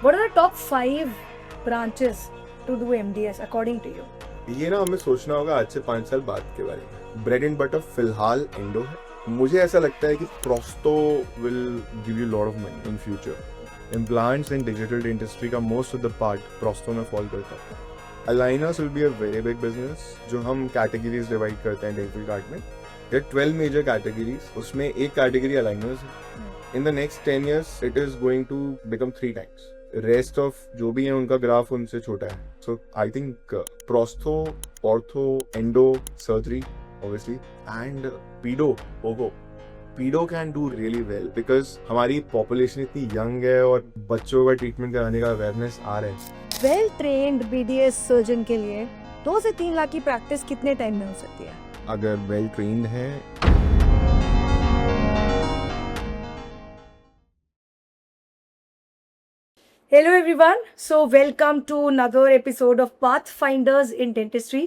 What are the top 5 branches to do MDS according to you? ये ना हमें सोचना होगा आज से 5 साल बाद के बारे में. ब्रेड एंड बटर फिलहाल एंडो है. मुझे ऐसा लगता है कि prostho will give you lot of money in future. Implants and digital dentistry का most of the part prostho में फॉल करता है. Aligners will be a very big business. जो हम कैटेगरीज डिवाइड करते हैं डेंटल कार्ड में, देयर 12 मेजर कैटेगरीज, उसमें एक कैटेगरी अलाइनर्स है. In the next 10 years it is going to become 3 times. Rest of जो भी है उनका ग्राफ उनसे छोटा है. So I think prostho, ortho, endo, surgery obviously, and pedo can do really well because हमारी पॉपुलेशन इतनी यंग है और बच्चों का ट्रीटमेंट कराने का अवेयरनेस आ रहा है. वेल ट्रेन्ड BDS सर्जन के लिए 2 से 3 लाख की प्रैक्टिस कितने टाइम में हो सकती है? अगर वेल ट्रेन्ड है. Hello everyone, so welcome to another episode of Pathfinders in Dentistry.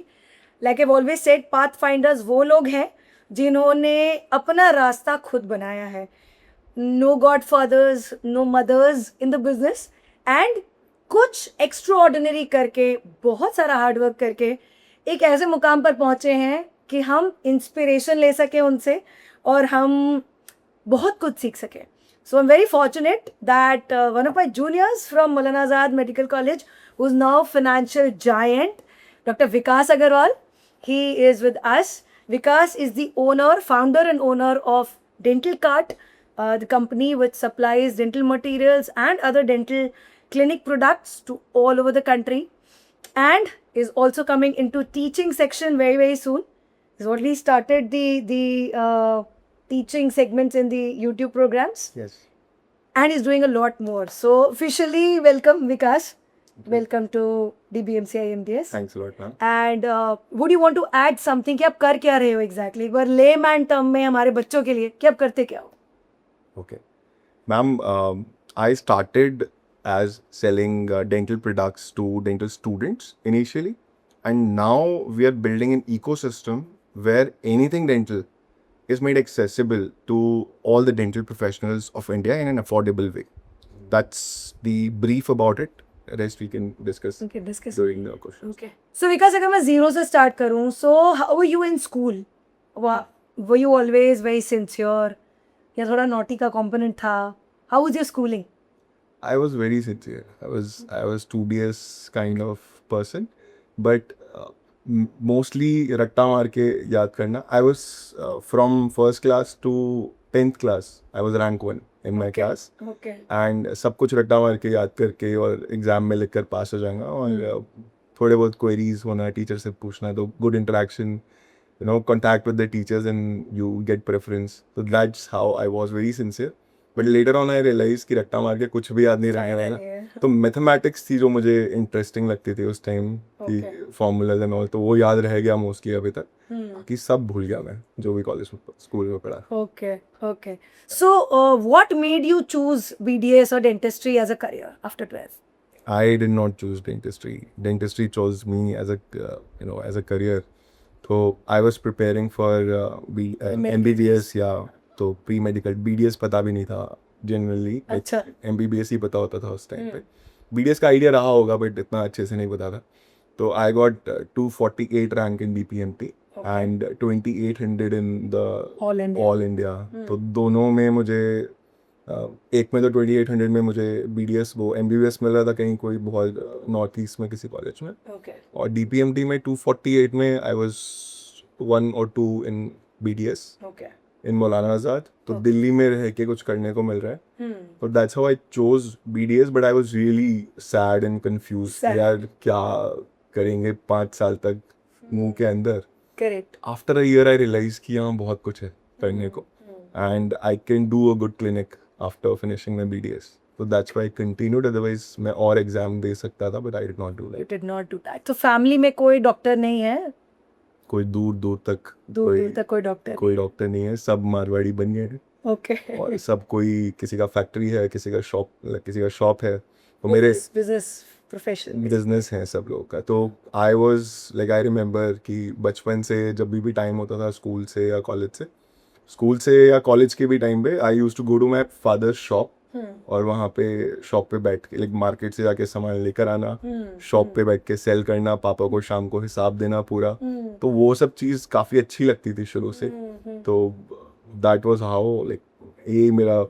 Like I've always said, Pathfinders वो लोग हैं जिन्होंने अपना रास्ता खुद बनाया है. No godfathers, no mothers in the business, and कुछ extraordinary करके, बहुत सारा हार्ड वर्क करके एक ऐसे मुकाम पर पहुँचे हैं कि हम इंस्पिरेशन ले सकें उनसे और हम बहुत कुछ सीख सकें. So I'm very fortunate that one of my juniors from Maulana Azad Medical College, who's now financial giant, Dr. Vikas Agarwal, he is with us. Vikas is the founder and owner of Dental Cart, the company which supplies dental materials and other dental clinic products to all over the country, and is also coming into teaching section very, very soon. He's already started the teaching segments in the YouTube programs. Yes. And he's doing a lot more. So officially welcome Vikas. Welcome to DBMCI MDS. Thanks a lot, ma'am. And would you want to add something कि आप कर क्या रहे हो exactly? एक बार layman term में हमारे बच्चों के लिए कि आप करते क्या हो? Okay. Ma'am, I started as selling dental products to dental students initially, and now we are building an ecosystem where anything dental is made accessible to all the dental professionals of India in an affordable way. That's the brief about it. Rest we can discuss during the questions. Okay. So Vikas, अगर मैं zero से start करूँ, so how were you in school? Were you always very sincere? या थोड़ा naughty का component था? How was your schooling? I was very sincere. I was studious kind of person, but mostly रट्टा मार के याद करना. I was from first class to 10th class. I was rank 1 in my class. Okay. And सब कुछ रट्टा मार के याद करके और एग्जाम में लिखकर पास हो जाऊंगा. और थोड़े बहुत क्वेरीज होना, टीचर से पूछना, तो good interaction, contact with the teachers and you get preference. So that's how I was very sincere. But later on I realized कि रट्टा मार के कुछ भी याद नहीं रहेगा. तो मैथमेटिक्स थी जो मुझे इंटरेस्टिंग लगती थी उस टाइम की, फॉर्मूलाज एंड ऑल, तो वो याद रह गया मोस्टली अभी तक. कि सब भूल गया मैं जो भी कॉलेज में स्कूल में पढ़ा. Okay. So what made you choose BDS or dentistry as a career after 12th? I did not choose dentistry. Dentistry chose me as a career. So I was preparing for MBBS या तो pre medical. BDS पता भी नहीं था generally. अच्छा. MBBS ही पता होता था उस टाइम पे. BDS का आइडिया रहा होगा बट इतना अच्छे से नहीं पता था. तो I got 248 rank in DPMT and 2800 in the all India. तो दोनों में मुझे एक में तो 2800 में मुझे BDS वो MBBS मिल रहा था कहीं कोई बहुत नॉर्थ ईस्ट में किसी कॉलेज में. और DPMT में 248 में I was 1 or 2 in BDS in Maulana Azad. तो दिल्ली में रह के कुछ करने को मिल रहा है. तो that's how I chose BDS, but I was really sad and confused. यार क्या करेंगे 5 साल तक मुंह के अंदर. Correct. After a year I realized कि यहाँ बहुत कुछ है करने को, and I can do a good clinic after finishing my BDS. So that's why I continued. Otherwise मैं और एग्जाम दे सकता था, but I did not do that. You did not do that. तो फैमिली में कोई डॉक्टर नहीं है? कोई दूर तक कोई डॉक्टर नहीं है. सब मारवाड़ी बन गए हैं. Okay. और सब कोई, किसी का फैक्ट्री है, किसी का शॉप है. तो मेरे बिजनेस है सब लोगों का. तो आई रिमेम्बर कि बचपन से जब भी टाइम होता था स्कूल से या कॉलेज के भी टाइम पे, I used to go to my father's shop और वहाँ पे शॉप पे बैठ के लाइक मार्केट से जाके सामान लेकर आना, शॉप पे बैठ के सेल करना, पापा को शाम को हिसाब देना पूरा। तो वो सब चीज़ काफ़ी अच्छी लगती थी शुरू से। तो दैट वाज हाउ लाइक ये मेरा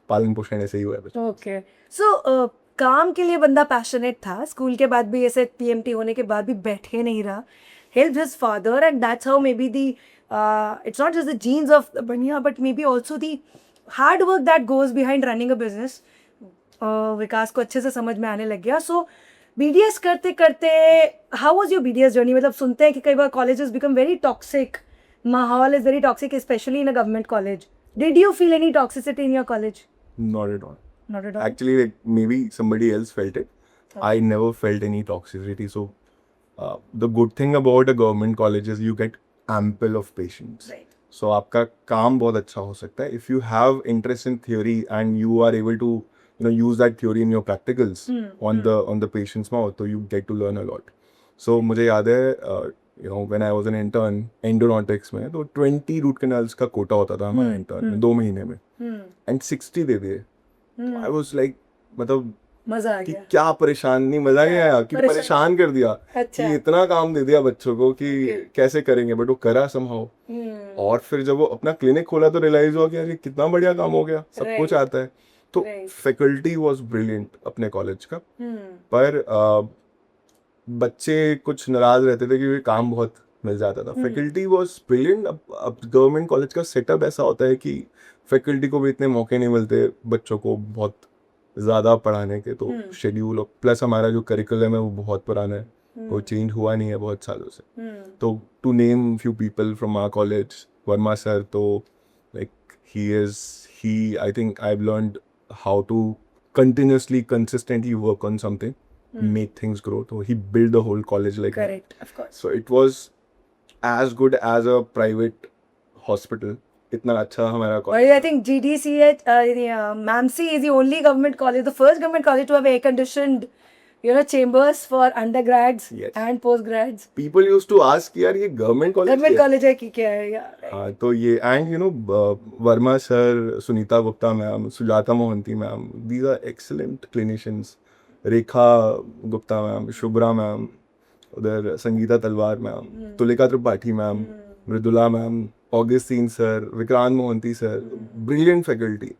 पालन पोषण ऐसे ही हुआ है। ओके, सो काम के लिए बंदा पैशनेट था, स्कूल के बाद भी ऐसे पीएमटी होने के बाद भी बैठे नहीं रहा, help his father and that's how maybe the it's not just the genes of the Baniya but maybe also the hard work that goes behind running a business. Vikas को अच्छे से समझ में आने लग गया। सो बीडीएस करते करते how was your BDS journey? मतलब सुनते हैं कि कई बार कॉलेजेस बिकम वेरी टॉक्सिक, माहौल is very toxic specially in a government college. Did you feel any toxicity in your college? Not at all. Not at all. Actually, like, maybe somebody else felt it. I never felt any toxicity. So, the good thing about a government college is you get ample of patience. Right. So, आपका काम बहुत अच्छा हो सकता है. If you have interest in theory and you are able to, use that theory in your practicals on the patient's mouth, so you get to learn a lot. So, मुझे याद है, when I was an intern, endodontics में, तो 20 root canals का कोटा होता था हमारे intern में 2 महीने में. एंड 60 दे दिए। आई वाज लाइक, मतलब मजा आ कि गया। क्या परेशान, नहीं मजा नहीं आया कि परेशान कर दिया। अच्छा। कि इतना काम दे दिया बच्चों को कि कैसे करेंगे, बट वो करा समहाउ। और फिर जब वो अपना क्लिनिक खोला तो रियलाइज हुआ कि यार ये कितना बढ़िया काम हो गया, सब कुछ आता है। तो फैकल्टी वाज ब्रिलियंट अपने कॉलेज का। पर बच्चे कुछ नाराज रहते थे कि काम बहुत मिल जाता था। Faculty was brilliant. अब गवर्नमेंट कॉलेज का सेटअप ऐसा होता है कि फैकल्टी को भी इतने मौके नहीं मिलते बच्चों को बहुत ज़्यादा पढ़ाने के। तो शेड्यूल प्लस हमारा जो करिकुलम है वो बहुत पुराना है, वो चेंज हुआ नहीं है बहुत सालों से। तो to name few people from our college, Verma sir, तो like he I think I have learned how to continuously consistently work on something, make things grow. So he built the whole college like Correct, of course. So it was as good as a private hospital. इतना अच्छा हमारा But college. I think GDCH, MAMC is the only government college, the first government college to have air-conditioned, chambers for undergrads Yes. and postgrads. People used to ask यार ये government college Government है? college है कि क्या है? Yeah, right. हाँ, तो ये and Verma sir, Sunita Gupta ma'am, Sujata Mohanty ma'am, these are excellent clinicians. Rekha Gupta ma'am, Shubhra ma'am, उधर Sangeeta Talwar ma'am, Tulika Tripathi ma'am, Mridula ma'am, Augustine sir, Vikrant Mohanty sir, brilliant faculty.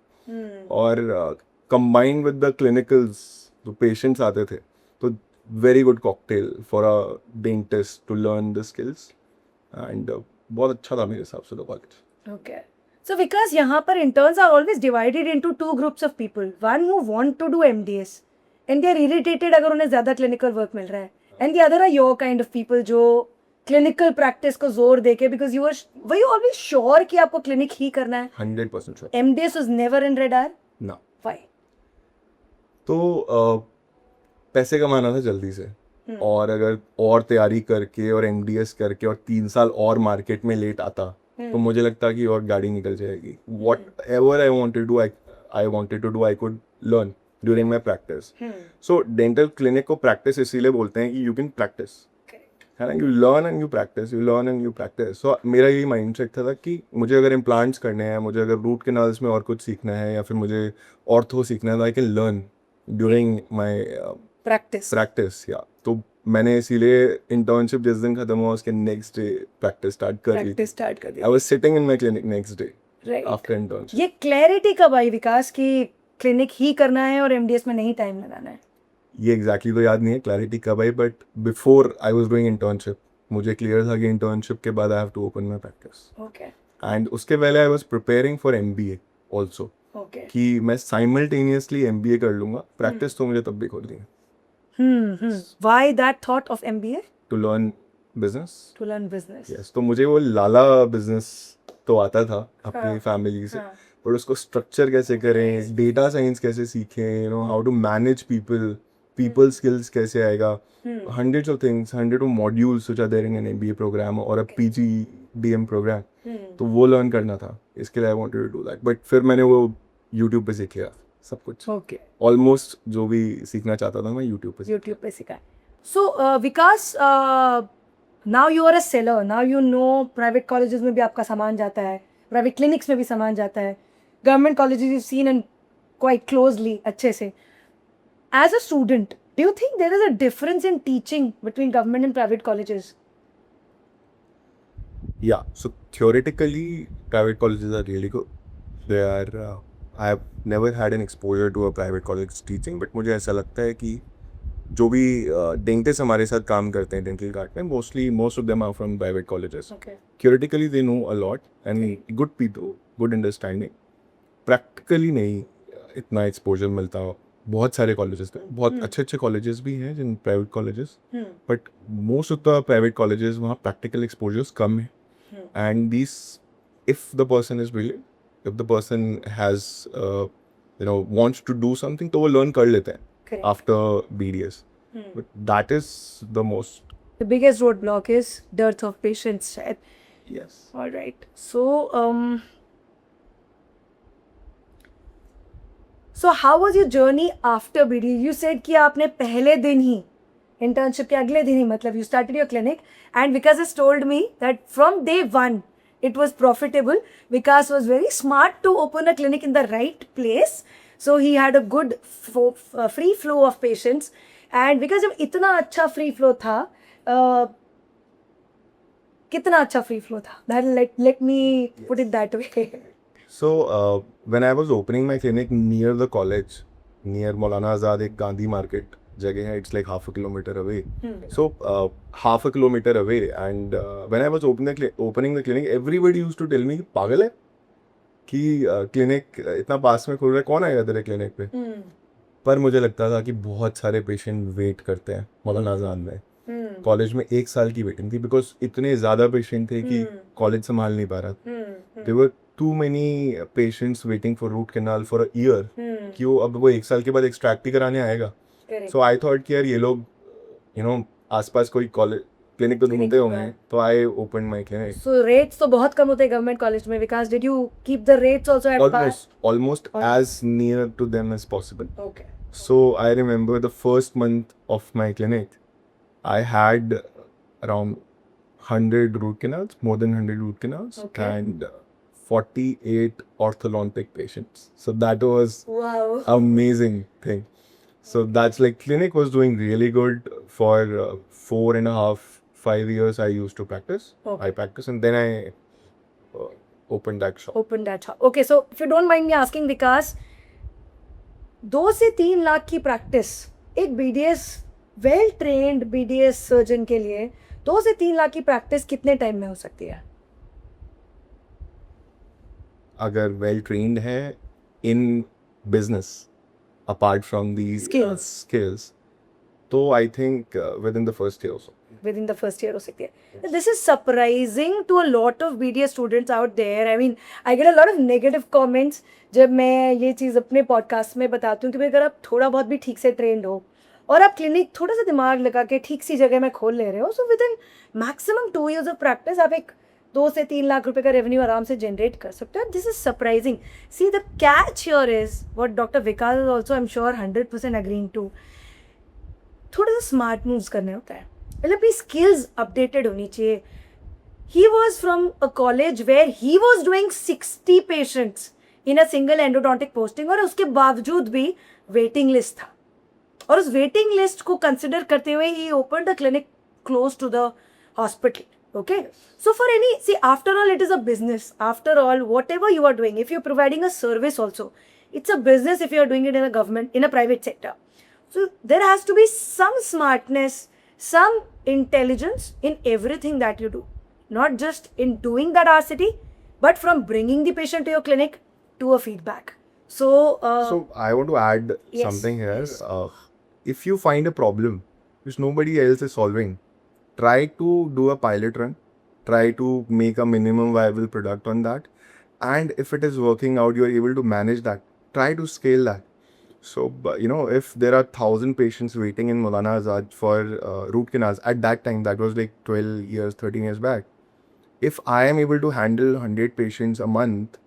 और कंबाइंड विद द क्लिनिकल्स, जो पेशेंट्स आते थे, तो very good cocktail for a dentist to learn the skills. And बहुत अच्छा था मेरे हिसाब से तो कॉलेज। Okay. So because यहाँ पर interns are always divided into two groups of people. One who want to do MDS and they are irritated अगर उन्हें ज़्यादा clinical work मिल रहा है, and the other are your kind of people जो clinical practice को जोर देके, because were you always sure कि आपको clinic ही करना है? 100% sure. MDS was never in radar? ना। Why? तो पैसे कमाना था जल्दी से, और अगर और तैयारी करके और MDS करके और 3 साल और मार्केट में लेट आता तो मुझे लगता कि और गाड़ी निकल जाएगी। Whatever I wanted to do, I could learn during my practice. So dental clinic को practice इसीलिए बोलते हैं कि you can practice, है ना, you learn and you practice, you learn and you practice. So मेरा यही माइंडसेट था कि मुझे अगर इम्प्लांट्स करने हैं, मुझे अगर रूट कैनाल्स में और कुछ सीखना है, या फिर मुझे ऑर्थो सीखना है, तो I can learn during my practice. या तो मैंने इसीलिए इंटर्नशिप जिस दिन खत्म हुआ उसके नेक्स्ट डे प्रैक्टिस स्टार्ट कर दी। I was sitting in my clinic next day after internship. ये क्लैरिटी कब आई विकास की क्लिनिक ही करना है और MDS में नहीं टाइम लगाना है? ये एग्जैक्टली तो याद नहीं है क्लैरिटी कब आई, but before I was doing internship मुझे क्लियर था कि इंटर्नशिप के बाद I have to open my practice. Okay. And उसके पहले I was preparing for MBA also, कि मैं साइमल्टेनियसली MBA कर लूंगा, प्रैक्टिस तो मुझे तब भी खोलनी है। Why that thought of MBA? To learn business. To learn business. Yes, तो मुझे वो लाला बिजनेस तो आता था अपनी फैमिली से, बट उसको स्ट्रक्चर कैसे करें, डेटा साइंस कैसे सीखें, how to manage people skills कैसे आएगा, hundreds of things, 100 of modules which are there in an MBA program और a PGDM program, तो वो लर्न करना था। इसके लिए I wanted to do that, but फिर मैंने वो यूट्यूब पे सीख लिया सब कुछ। ओके। ऑलमोस्ट जो भी सीखना चाहता था मैं यूट्यूब पे सीखा है। So Vikas, now you are a seller, now you know private colleges में भी आपका सामान जाता है, प्राइवेट क्लिनिक्स में भी सामान जाता है, government colleges you seen and quite closely, अच्छे से. As a student, do you think there is a difference in teaching between government and private colleges? Yeah, so theoretically, private colleges are really good. They are. I have never had an exposure to a private college teaching, but मुझे ऐसा लगता है कि जो भी dentist हमारे साथ काम करते हैं डेंटल कार्ड में, most of them are from private colleges. Okay. Theoretically, they know a lot and good people, good understanding. Practically नहीं इतना exposure मिलता. बहुत सारे कॉलेजेस थे, बहुत अच्छे कॉलेजेस भी हैं जिन private colleges, but most of the private colleges वहाँ प्रैक्टिकल एक्सपोजर्स कम है. And this if the person is willing, if the person has wants to do something, तो वो लर्न कर लेते हैं after BDS. But that is the most. The biggest roadblock is dearth of patients. Yes. All right. So how was your journey after BD? You said कि आपने पहले दिन ही internship के अगले दिन ही मतलब you started your clinic, and Vikas has told me that from day one it was profitable. Vikas was very smart to open a clinic in the right place, so he had a good free flow of patients. And because जब इतना अच्छा free flow था, कितना अच्छा free flow था, that let me put it that way. So when I was opening my clinic near the college, near Maulana Azad, एक Gandhi market जगह है, it's like half a kilometer away. So half a kilometer away, and when I was opening the clinic, everybody used to tell me पागल है कि clinic इतना पास में खुल रहा है, कौन आएगा तेरे क्लिनिक पे. पर मुझे लगता था कि बहुत सारे पेशेंट वेट करते हैं मौलाना आज़ाद में. कॉलेज में 1 साल की वेटिंग थी बिकॉज इतने ज़्यादा पेशेंट थे कि कॉलेज संभाल नहीं पा रहा. There were too many patients waiting for root canal for a year कि वो अब वो 1 साल के बाद एक्सट्रैक्ट ही कराने आएगा. सो आई थॉट कि यार ये लोग आसपास कोई कॉलेज क्लिनिक तो ढूंढते होंगे, तो I open my clinic. So rates तो बहुत कम होते हैं गवर्नमेंट कॉलेज में. Vikas, did you keep the rates also at par? Almost as near to them as possible. Okay. So I remember the first month of my clinic, I had around 100 root canals, more than 100 root canals, and 48 orthodontic patients. So that was amazing thing. So that's like clinic was doing really good for 4.5-5 years. I used to practice. I practiced, and then I opened that shop. Okay, so if you don't mind me asking, Vikas, 2 से 3 लाख की practice एक BDS well trained BDS surgeon के लिए 2 से 3 लाख की practice कितने time में हो सकती है? अगर वेल ट्रेन्ड है in business apart from the skills, तो I think within the first year हो सकती है. This is surprising to a lot of BDS students out there. I mean, I get a lot of negative comments जब मैं ये चीज़ अपने podcast में बताती हूँ कि अगर आप थोड़ा बहुत भी ठीक से ट्रेंड हो और आप क्लिनिक थोड़ा सा दिमाग लगा के ठीक सी जगह में खोल ले रहे हो, so with in maximum 2 years of practice आप एक 2 से 3 लाख रुपए का रेवेन्यू आराम से जनरेट कर सकते हो. This is surprising. See the catch here is what doctor Vikas is also, I am sure 100% agreeing to, थोड़ा सा स्मार्ट मूव्स करने होता है. मतलब अपनी स्किल्स अपडेटेड होनी चाहिए. He was from a college where he was doing 60 patients in a single endodontic posting, और उसके बावजूद भी वेटिंग लिस्ट था, और उस वेटिंग लिस्ट को कंसिडर करते हुए ही open the clinic close to the hospital. Okay, so for any, see, after all it is a business. After all, whatever you are doing, if you're providing a service also, it's a business. If you are doing it in a government, in a private sector, so there has to be some smartness, some intelligence in everything that you do, not just in doing that RCT, but from bringing the patient to your clinic to a feedback. So I want to add something here. If you find a problem which nobody else is solving, try to do a pilot run, try to make a minimum viable product on that, and if it is working out, you are able to manage that, try to scale that. So if there are 1,000 patients waiting in Maulana Azad for root canals at that time, that was like 12 years, 13 years back. If I am able to handle 100 patients a month,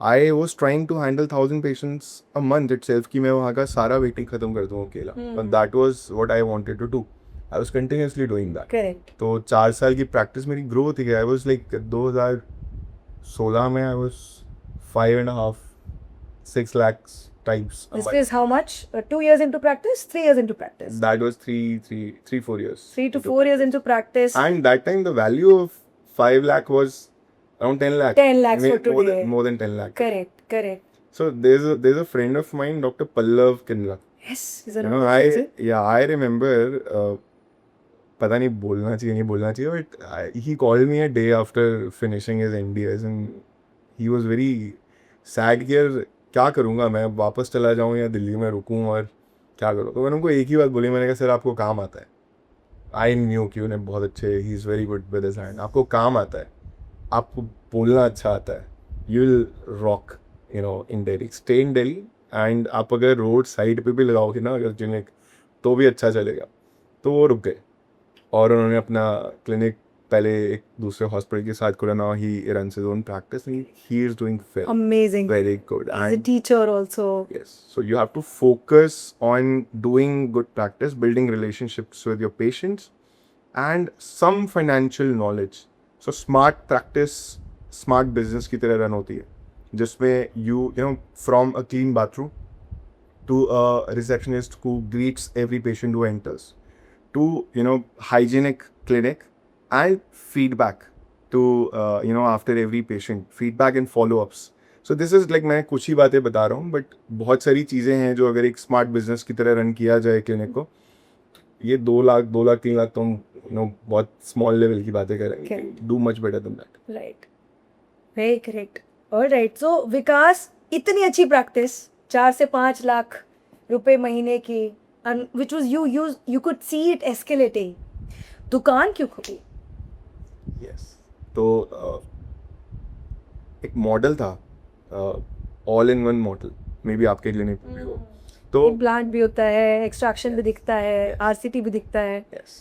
I was trying to handle 1,000 patients a month itself कि मैं वहाँ का सारा waiting खत्म कर दूँ अकेला. But that was what I wanted to do. I was continuously doing that. Correct. तो 4 साल की प्रैक्टिस मेरी ग्रो होती गई. I was like 2016 में I was 5.5-6 lakhs types. This is how much? 2 years into practice? 3 years into practice? That was 4 years. 3 to 4 years into practice. And that time the value of 5 lakh was around 10 lakh. 10 lakhs I mean, for today. more than 10 lakh. Correct. So there's a friend of mine, Dr. Pallav Kinla. Yes, he's a You know, I remember, पता नहीं बोलना चाहिए नहीं बोलना चाहिए, but he called me a day after finishing his NDS and he was very sad कि यार क्या करूँगा मैं, वापस चला जाऊँ या दिल्ली में रुकूँ और क्या करूँ. तो मैंने उनको एक ही बात बोली, मैंने कहा सर आपको काम आता है. आई न्यू कि उन्हें बहुत अच्छे, he is very good with his hand. आपको काम आता है, आपको बोलना अच्छा आता है, you will rock you know in Delhi. Stay in Delhi and आप अगर रोड साइड पे भी लगाओगे ना अगर क्लिनिक तो भी अच्छा चलेगा. तो वो रुक गए और उन्होंने अपना क्लिनिक पहले एक दूसरे हॉस्पिटल के साथ खोला. Now he runs his own practice and he is doing amazing. very good. He's a teacher also. Yes, so you have to focus on doing good practice, building relationships with your patients and some financial knowledge. So smart practice, smart business की तरह run होती है जिसमें you know from a clean bathroom to a receptionist who greets every patient who enters to you know hygienic clinic and feedback to you know after every patient, feedback and follow-ups. So this is like मैं कुछ ही बातें बता रहा हूँ but बहुत सारी चीज़ें हैं जो अगर एक स्मार्ट बिजनेस की तरह रन किया जाए क्लिनिक को, ये 2 लाख 3 लाख तो हम यू नो बहुत स्मॉल लेवल की बातें करेंगे. Do much better than that. Right. Very correct. All right. So विकास, इतनी अच्छी प्रैक्टिस 4 से 5 लाख रुपए महीने की, which was you could see it escalating. दुकान क्यों खोली? यस, तो एक मॉडल था, all in one model, may be आपके क्लिनिक में भी हो. तो इम्प्लांट भी होता है, एक्सट्रैक्शन भी दिखता है, आरसीटी भी दिखता है. यस,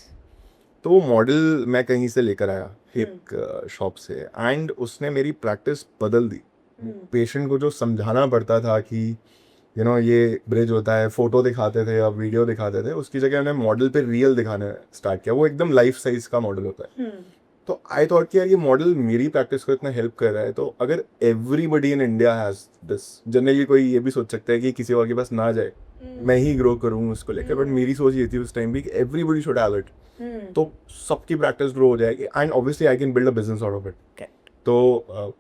तो वो मॉडल मैं कहीं से लेकर आया एक शॉप से एंड उसने मेरी प्रैक्टिस बदल दी. पेशेंट को जो समझाना पड़ता था कि यू नो ये ब्रिज होता है, फोटो दिखाते थे या वीडियो दिखाते थे, उसकी जगह उन्हें मॉडल पे रियल दिखाना स्टार्ट किया. वो एकदम लाइफ साइज का मॉडल होता है. तो आई थॉट कि यार ये मॉडल मेरी प्रैक्टिस को इतना हेल्प कर रहा है, तो अगर everybody in India has this, generally कोई ये भी सोच सकता है कि किसी और के पास ना जाए, मैं ही ग्रो करूँ उसको लेकर, बट मेरी सोच ये थी उस टाइम भी कि एवरीबडी शुड हैव इट. तो सबकी प्रैक्टिस ग्रो हो जाएगी and obviously I can build a business out of it. तो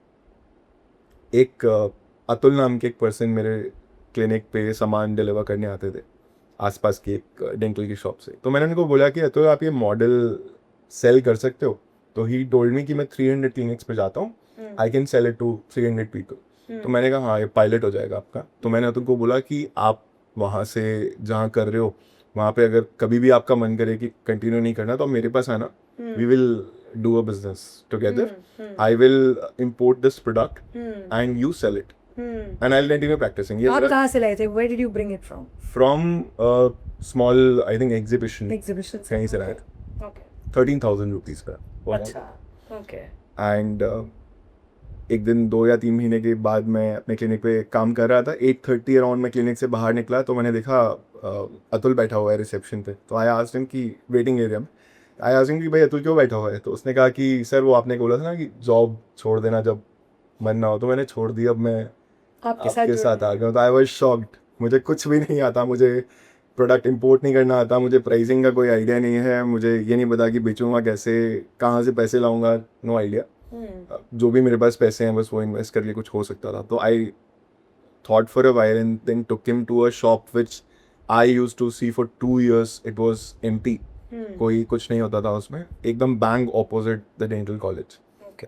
एक अतुल नाम के एक पर्सन मेरे क्लिनिक पे सामान डिलीवर करने आते थे आसपास की एक डेंटल की शॉप से. तो मैंने उनको बोला कि अतुल आप ये मॉडल सेल कर सकते हो. तो ही टोल्ड मी कि मैं 300 क्लिनिक्स पे जाता हूँ, I can sell it to 300 people. तो मैंने कहा हाँ ये पायलट हो जाएगा आपका. तो मैंने अतुल को बोला कि आप वहाँ से जहाँ कर रहे हो वहाँ पे अगर कभी भी आपका मन करे कि कंटिन्यू नहीं करना तो आप मेरे पास आना, we will do a business together. I will import this product and you sell it and I'll continue practicing. आप कहाँ से लाए थे? Where did you bring it from? From a small, I think, exhibition. कहीं से लाया था. Okay. 13,000 rupees का. अच्छा. Okay. And एक दिन 2 या 3 महीने के बाद मैं अपने क्लिनिक पे काम कर रहा था. 8:30 अराउंड मैं क्लिनिक से बाहर निकला तो मैंने देखा अतुल बैठा हुआ है रिसेप्शन पे. तो आई आस्क्ड हिम कि वेटिंग एरिया में, आई आस्क्ड हिम कि भाई अतुल क्यों बैठा हुआ है. तो उसने कहा कि सर वो आपने बोला था ना कि जॉब छोड़ देना जब मन ना हो. तो मैंने छोड़ दी, अब मैं आपके साथ आ गया. तो आई वाज शॉक्ड. मुझे कुछ भी नहीं आता, मुझे प्रोडक्ट इंपोर्ट नहीं करना आता, मुझे प्राइसिंग का कोई आइडिया नहीं है, मुझे ये नहीं पता कि बेचूंगा कैसे, कहाँ से पैसे लाऊंगा, नो आइडिया. जो भी मेरे पास पैसे हैं बस वो इन्वेस्ट करके कुछ हो सकता था. तो I thought for a while and then took him to a shop which I used to see for 2 years. It was empty, कोई कुछ नहीं होता था उसमें, एकदम bank opposite the dental college.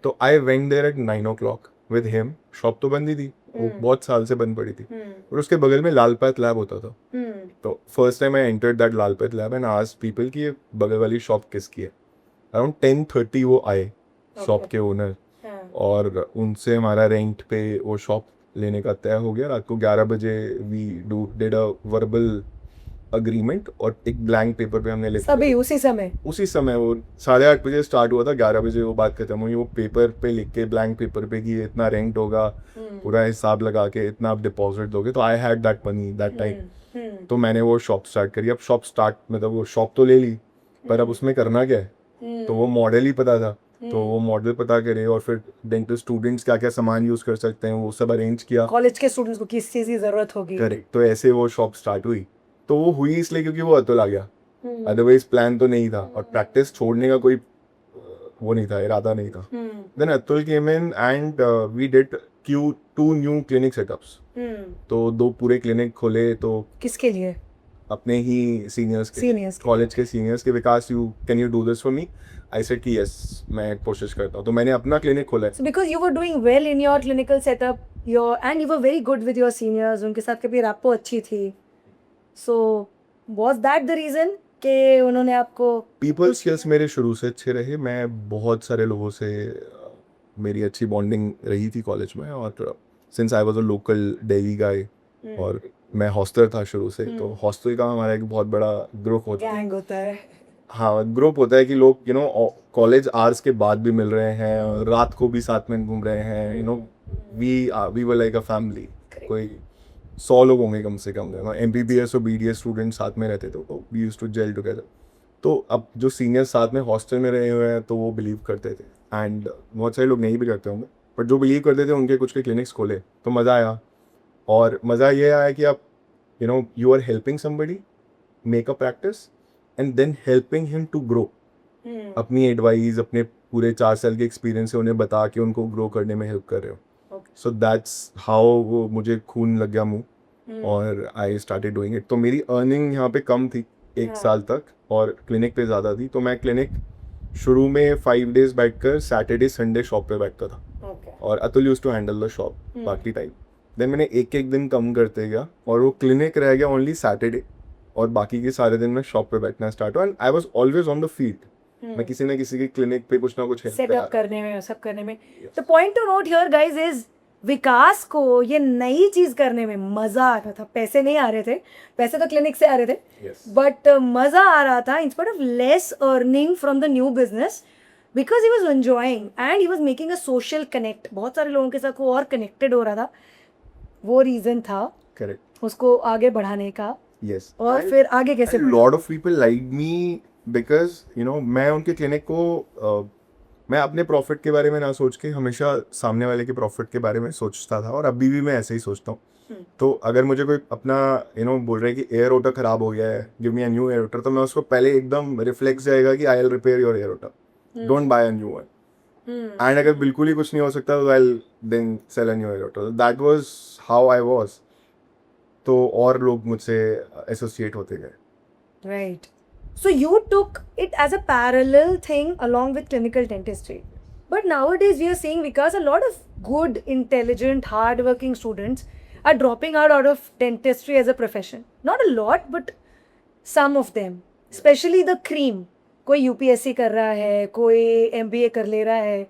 तो I went there at 9 o'clock with him. Shop तो बंद ही थी, वो बहुत साल से बंद पड़ी थी. और उसके बगल में लालपात लैब होता था. तो first time I entered that Lalpath lab and asked people कि ये बगल वाली शॉप किसकी है. अराउंड 10:30 वो आए शॉप के ओनर, और उनसे हमारा रेंट पे वो शॉप लेने का तय हो गया. रात को 11 बजे we did a verbal agreement और एक ब्लैंक पेपर पे हमने लिखा. सभी उसी समय वो 8:30 बजे स्टार्ट हुआ था, 11 बजे वो बात खत्म हुई. वो पेपर पे लिख के, ब्लैंक पेपर पे कि इतना रेंट होगा, पूरा हिसाब लगा के इतना आप डिपॉजिट दोगे. तो I had that money that time. तो मैंने वो शॉप स्टार्ट करी. अब शॉप स्टार्ट मतलब वो शॉप तो ले ली, पर अब उसमें करना क्या है. तो वो मॉडल ही पता था तो वो मॉडल पता करे और फिर डेंटल स्टूडेंट्स क्या क्या सामान यूज़ कर सकते हैं वो सब अरेंज किया। कॉलेज के स्टूडेंट्स को किस चीज़ की ज़रूरत होगी। करेक्ट, तो ऐसे वो शॉप स्टार्ट हुई। तो वो हुई इसलिए क्योंकि वो अतुल आ गया, अदरवाइज प्लान तो नहीं था और प्रैक्टिस छोड़ने का कोई वो नहीं था, इरादा नहीं था। Then Atul came in and we did two new clinic setups. तो 2 पूरे क्लिनिक खोले। तो किसके लिए? अपने ही सीनियर्स के, Seniors के। कॉलेज के सीनियर्स के, Vikas you can you do this for me? I said कि यस, मैं कोशिश करता हूँ। तो मैंने अपना क्लिनिक खोला है। So because you were doing well in your clinical setup, and you were very good with your seniors, उनके साथ कभी रैपो अच्छी थी. So was that the reason कि उन्होंने आपको पीपल स्किल्स मेरे शुरू से अच्छे रहे। मैं बहुत सारे लोगों से मेरी अच्छी बॉन्डिंग रही थी कॉलेज में। और since I was a local Delhi guy और मैं हॉस्टल था शुरू से, तो हॉस्टल का हमारा एक बहुत बड़ा ग्रुप होता है। गैंग होता है? हाँ, ग्रुप होता है कि लोग कॉलेज आवर्स के बाद भी मिल रहे हैं और रात को भी साथ में घूम रहे हैं। We were like a family. कोई 100 लोग होंगे कम से कम। MBBS और BDS स्टूडेंट साथ में रहते थे, तो we used to gel together. तो अब जो सीनियर्स साथ में हॉस्टल में रहे हुए हैं तो वो बिलीव करते थे, एंड बहुत सारे लोग नहीं भी करते होंगे, बट जो बिलीव करते थे उनके कुछ के क्लिनिक्स खोले तो मज़ा आया। और मज़ा ये आया कि आप you are helping somebody make a practice and then helping him to grow. अपनी एडवाइस, अपने पूरे 4 साल के एक्सपीरियंस से उन्हें बता के उनको ग्रो करने में हेल्प कर रहे हो। सो दैट्स हाउ वो मुझे खून लग गया मुँह और आई स्टार्टेड डूइंग इट। तो मेरी अर्निंग यहाँ पे कम थी 1 साल तक और क्लिनिक पे ज़्यादा थी। तो मैं क्लिनिक शुरू में 5 डेज बैठकर सैटरडे संडे शॉप पे बैठता था और Atul use to handle the shop बाकी टाइम। देन मैंने एक दिन कम करते गया और वो क्लिनिक रह गया ओनली सैटरडे, और बाकी के सारे दिन मैं शॉप पे बैठना स्टार्ट हुआ। And I was always on the field. मैं किसी ना किसी की क्लिनिक पे कुछ ना कुछ सेटअप करने में, सब करने में। The point to note here guys is Vikas को ये नई चीज करने में मजा आ रहा था। पैसे नहीं आ रहे थे, पैसे तो क्लिनिक से आ रहे थे, बट मजा आ रहा था in spite of less earning from the new business, because he was enjoying and he was making a social connect. बहुत सारे लोगों के साथ वो और कनेक्टेड हो रहा था। वो रीजन था करेक्ट उसको आगे बढ़ाने का। यस। और फिर आगे कैसे? Lot of people like me because मैं उनके क्लिनिक को मैं अपने प्रॉफिट के बारे में ना सोच के हमेशा सामने वाले के प्रॉफिट के बारे में सोचता था, और अभी भी मैं ऐसे ही सोचता हूँ। तो अगर मुझे कोई अपना बोल रहे हैं कि एयर ओटर खराब हो गया है, give me a new airotor, तो मैं उसको पहले एकदम रिफ्लेक्स जाएगा कि I will repair your airotor, don't buy a new one. And अगर बिल्कुल ही कुछ नहीं हो सकता तो I will then sell a new airotor. That was how I was. तो और लोग मुझसे एसोसिएट होते गए। Right. So you took it as a parallel thing along with clinical dentistry. But nowadays we are seeing, because a lot of good, intelligent, hard-working students are dropping out of dentistry as a profession. Not a lot, but some of them. Especially the cream. कोई UPSC कर रहा है, कोई MBA कर ले रहा है,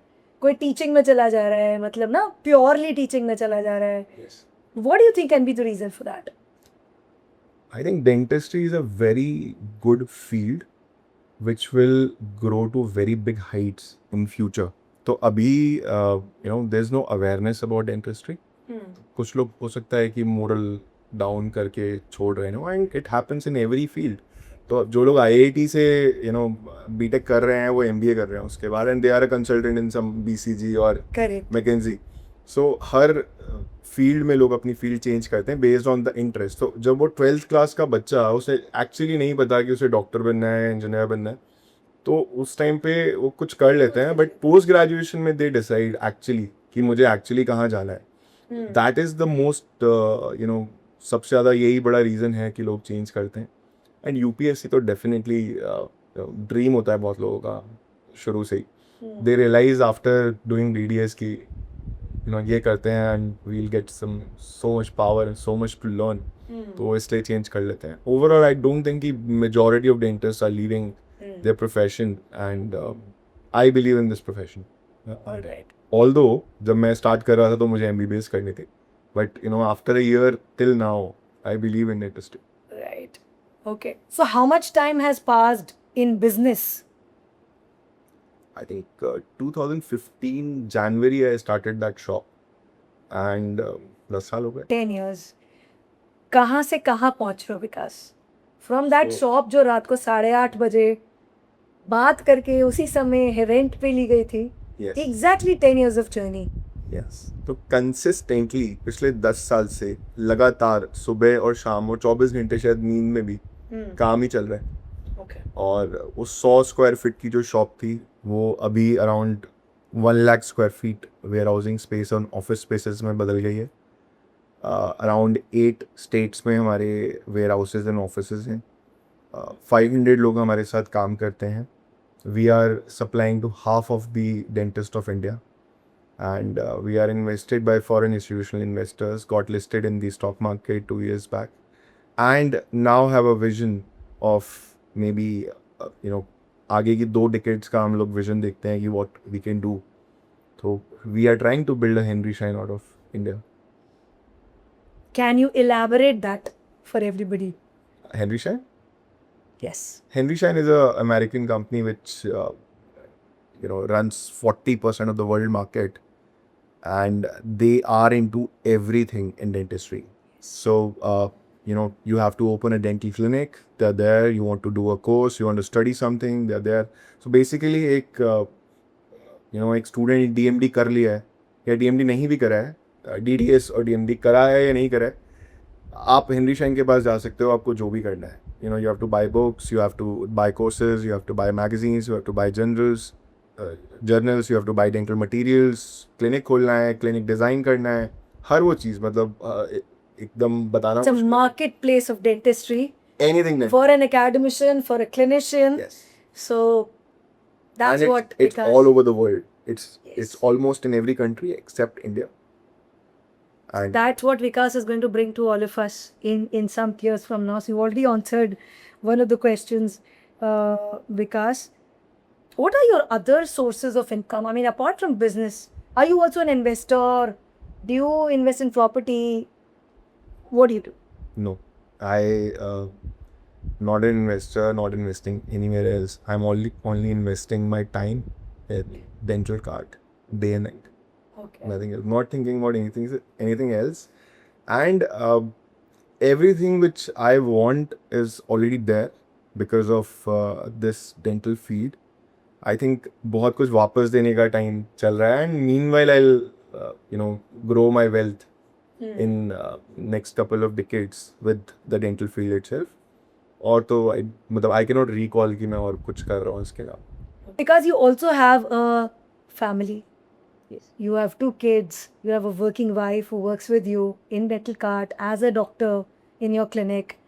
कोई टीचिंग में चला जा रहा है, मतलब ना प्योरली टीचिंग में चला जा रहा है. What do you think can be the reason for that? I think dentistry is a very good field which will grow to very big heights in future. तो अभी there's no awareness about dentistry. कुछ लोग हो सकता है कि moral down करके छोड़ रहे हैं, and it happens in every field. तो जो लोग IIT से BTech कर रहे हैं वो MBA कर रहे हैं उसके बाद, and they are a consultant in some BCG और McKinsey. So हर फील्ड में लोग अपनी फील्ड चेंज करते हैं बेस्ड ऑन द इंटरेस्ट। तो जब वो 12th क्लास का बच्चा, उसे एक्चुअली नहीं पता कि उसे डॉक्टर बनना है, इंजीनियर बनना है, तो उस टाइम पे वो कुछ कर लेते हैं, बट पोस्ट ग्रेजुएशन में दे डिसाइड एक्चुअली कि मुझे एक्चुअली कहाँ जाना है। दैट इज़ द मोस्ट सबसे ज़्यादा यही बड़ा रीज़न है कि लोग चेंज करते हैं। एंड UPSC तो डेफिनेटली ड्रीम होता है बहुत लोगों का शुरू से ही। They realise after doing DDS की ये करते हैं and we'll get some so much power and so much to learn, तो वो इसलिए चेंज कर लेते हैं। ओवरऑल आई डोंट थिंक कि majority of dentist are leaving their profession, and I believe in this profession. Although जब मैं start कर रहा था तो मुझे MBBS करनी थी, but after a year till now I believe in dentistry. Right. Okay. So how much time has passed in business? I think 2015 January I started that shop, and 10 साल हो गए। 10 years. कहाँ से कहाँ पहुँच रहे हो विकास? From that shop जो रात को 8:30 बजे बात करके उसी समय रेंट पे ली गई थी. Yes. Exactly 10 years of journey. Yes तो कंसिस्टेंटली पिछले 10 साल से लगातार सुबह और शाम और 24 घंटे शायद नींद में भी काम ही चल रहा है. Okay. और उस 100 स्क्वायर फीट की जो शॉप थी वो अभी around 1 lakh square feet warehousing space और ऑफिस स्पेसेस में बदल गई है. अराउंड 8 स्टेट्स में हमारे वेयर हाउसेज एंड ऑफिस हैं. 500 लोग हमारे साथ काम करते हैं. We are supplying to half of the dentist of India and we are invested by foreign institutional investors, got listed in the stock market 2 years back, and now have a vision of maybe आगे की 2 decades का हम लोग vision देखते हैं कि what we can do. So we are trying to build a Henry Schein out of India. Can you elaborate that for everybody? Henry Schein? Yes. Henry Schein is a American company which runs 40% of the world market, and they are into everything in dentistry. So you have to open a dental clinic, they're there. You want to do a course, you want to study something, they're there. So basically एक एक student DMD कर लिया है या DMD नहीं भी करा है, DDS और DMD करा है या नहीं करा है, आप हेनरी शाइन के पास जा सकते हो. आपको जो भी करना है, you have to buy books, you have to buy courses, you have to buy magazines, you have to buy journals, you have to buy dental materials, clinic खोलना है, clinic design करना है, हर वो चीज़ मतलब एकदम बताना It's a marketplace of dentistry anything for an academician, for a clinician. Yes. So that's and what it's Vikas- all over the world. Yes. It's almost in every country except India. And That's what Vikas is going to bring to all of us in some years from now. So you already answered one of the questions, Vikas. What are your other sources of income? I mean, apart from business, are you also an investor? Do you invest in property? What do you do? no, I not an investor, not investing anywhere else. I'm only investing my time in dental card day and night. Okay. Nothing else. Not thinking about anything else. And everything which I want is already there because of this dental field. I think बहुत कुछ वापस देने का time चल रहा है. And meanwhile I'll grow my wealth in next couple of decades with the dental field itself. और तो मतलब I cannot recall कि मैं और कुछ कर रहा हूँ इसके अलावा. Because you also have a family. Yes. You have 2 kids. You have a working wife who works with you in dental cart as a doctor in your clinic.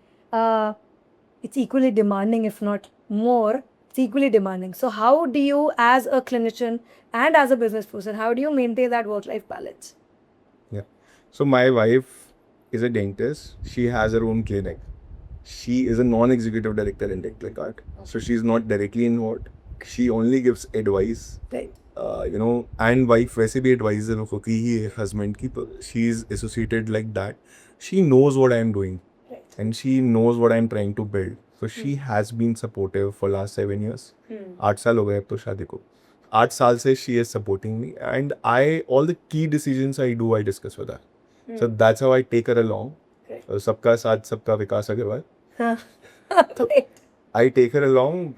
It's equally demanding, if not more. It's equally demanding. So how do you, as a clinician and as a business person, how do you maintain that work-life balance? Yeah. So my wife is a dentist. She has her own clinic. She is a non-executive director in dental cart. So she's not directly involved. She only gives advice. Right. And wife वैसे भी advisor होती ही है husband की, तो she is associated like that. She knows what I am doing. Right. And she knows what I am trying to build. So she has been supportive for last 7 years. 8 साल हो गए अब तो शादी को. 8 साल से she is supporting me, and all the key decisions I do, I discuss with her. So that's how I take her along. Right. सबका साथ सबका विकास Agarwal. Right. I take her along.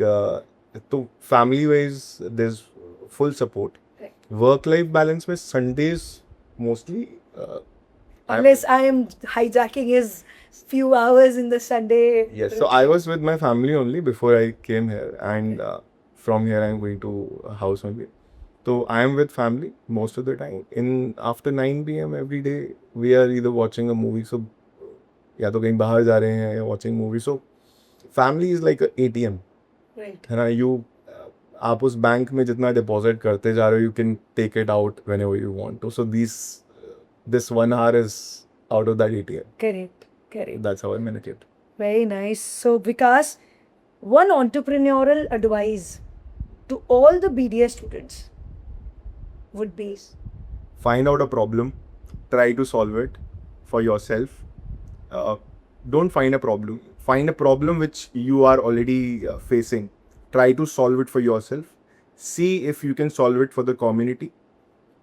तो family wise there's full support. Right. Work life balance में Sundays mostly Unless I am hijacking his few hours in the Sunday. yes, so I was with my family only before I came here, and from here I'm going to a house only. So I am with family most of the time. After 9 p.m. every day we are either watching a movie, so या तो कहीं बाहर जा रहे हैं या watching movie. So family is like a ATM. Right. है ना, आप उस बैंक में जितना डिपॉजिट करते जा रहे हो, you can take it out whenever you want to. So this 1 hour is out of that ATM. Correct. Correct. That's how I manage it. Very nice. So, Vikas, one entrepreneurial advice to all the BDS students would be? Find out a problem, try to solve it for yourself. Don't find a problem. Find a problem which you are already facing. Try to solve it for yourself. See if you can solve it for the community.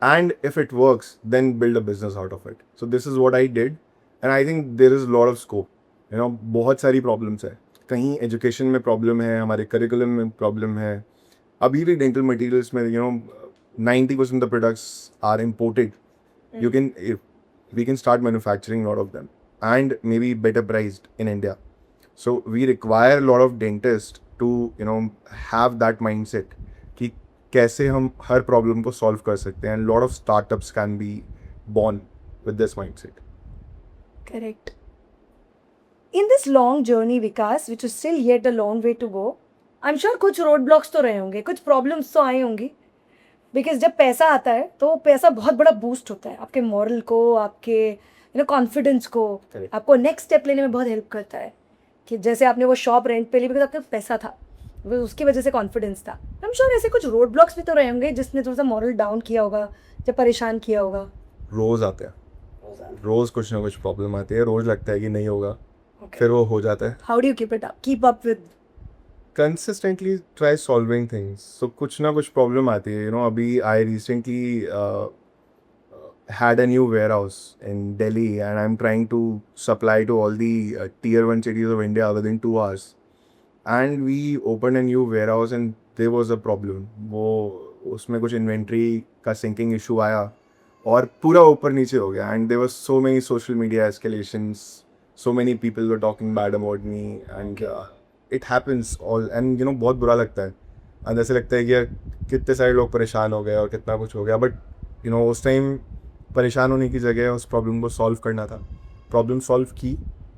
And if it works, then build a business out of it. So this is what I did. And I think there is a lot of scope. बहुत सारी problems है. कहीं education में problem है, हमारे curriculum में problem है. अभी भी डेंटल मटेरियल्स में 90% of the products are imported. You can we can start manufacturing a lot of them and maybe better priced in India. So we require a lot of dentists to have that mindset कि कैसे हम हर problem को solve कर सकते हैं. And lot of startups can be born with this mindset. Correct. In this long journey, Vikas, which is still yet a long way to go, I'm sure कुछ road blocks तो रहे होंगे, कुछ problems तो आई होंगी. बिकॉज जब पैसा आता है तो पैसा बहुत बड़ा बूस्ट होता है आपके मॉरल को, आपके कॉन्फिडेंस को. Correct. आपको नेक्स्ट स्टेप लेने में बहुत हेल्प करता है. कि जैसे आपने वो शॉप रेंट पे ली बिकॉज आपके पास पैसा था, वो उसकी वजह से कॉन्फिडेंस था. आई एम श्योर ऐसे कुछ रोड ब्लॉक्स भी तो रहे होंगे जिसने थोड़ा सा मॉरल डाउन किया होगा, जब परेशान किया होगा. रोज आते हैं, रोज कुछ ना कुछ प्रॉब्लम आती है. रोज लगता है कि नहीं होगा, फिर वो हो जाता है. How do you keep up with? Consistently try solving things. So कुछ ना कुछ प्रॉब्लम आती है. अभी I recently had a new warehouse in Delhi and I'm trying to supply to all the tier 1 cities of India within 2 hours. And we opened a new warehouse and there was a problem. वो उसमें कुछ inventory का sinking issue आया और पूरा ऊपर नीचे हो गया. And there was so many social media escalations. So many people were talking bad about me and it happens all. And बहुत बुरा लगता है. अंदर से लगता है कि यार कितने सारे लोग परेशान हो गए और कितना कुछ हो गया. बट उस टाइम परेशान होने की जगह उस प्रॉब्लम को सॉल्व करना था. प्रॉब्लम सॉल्व की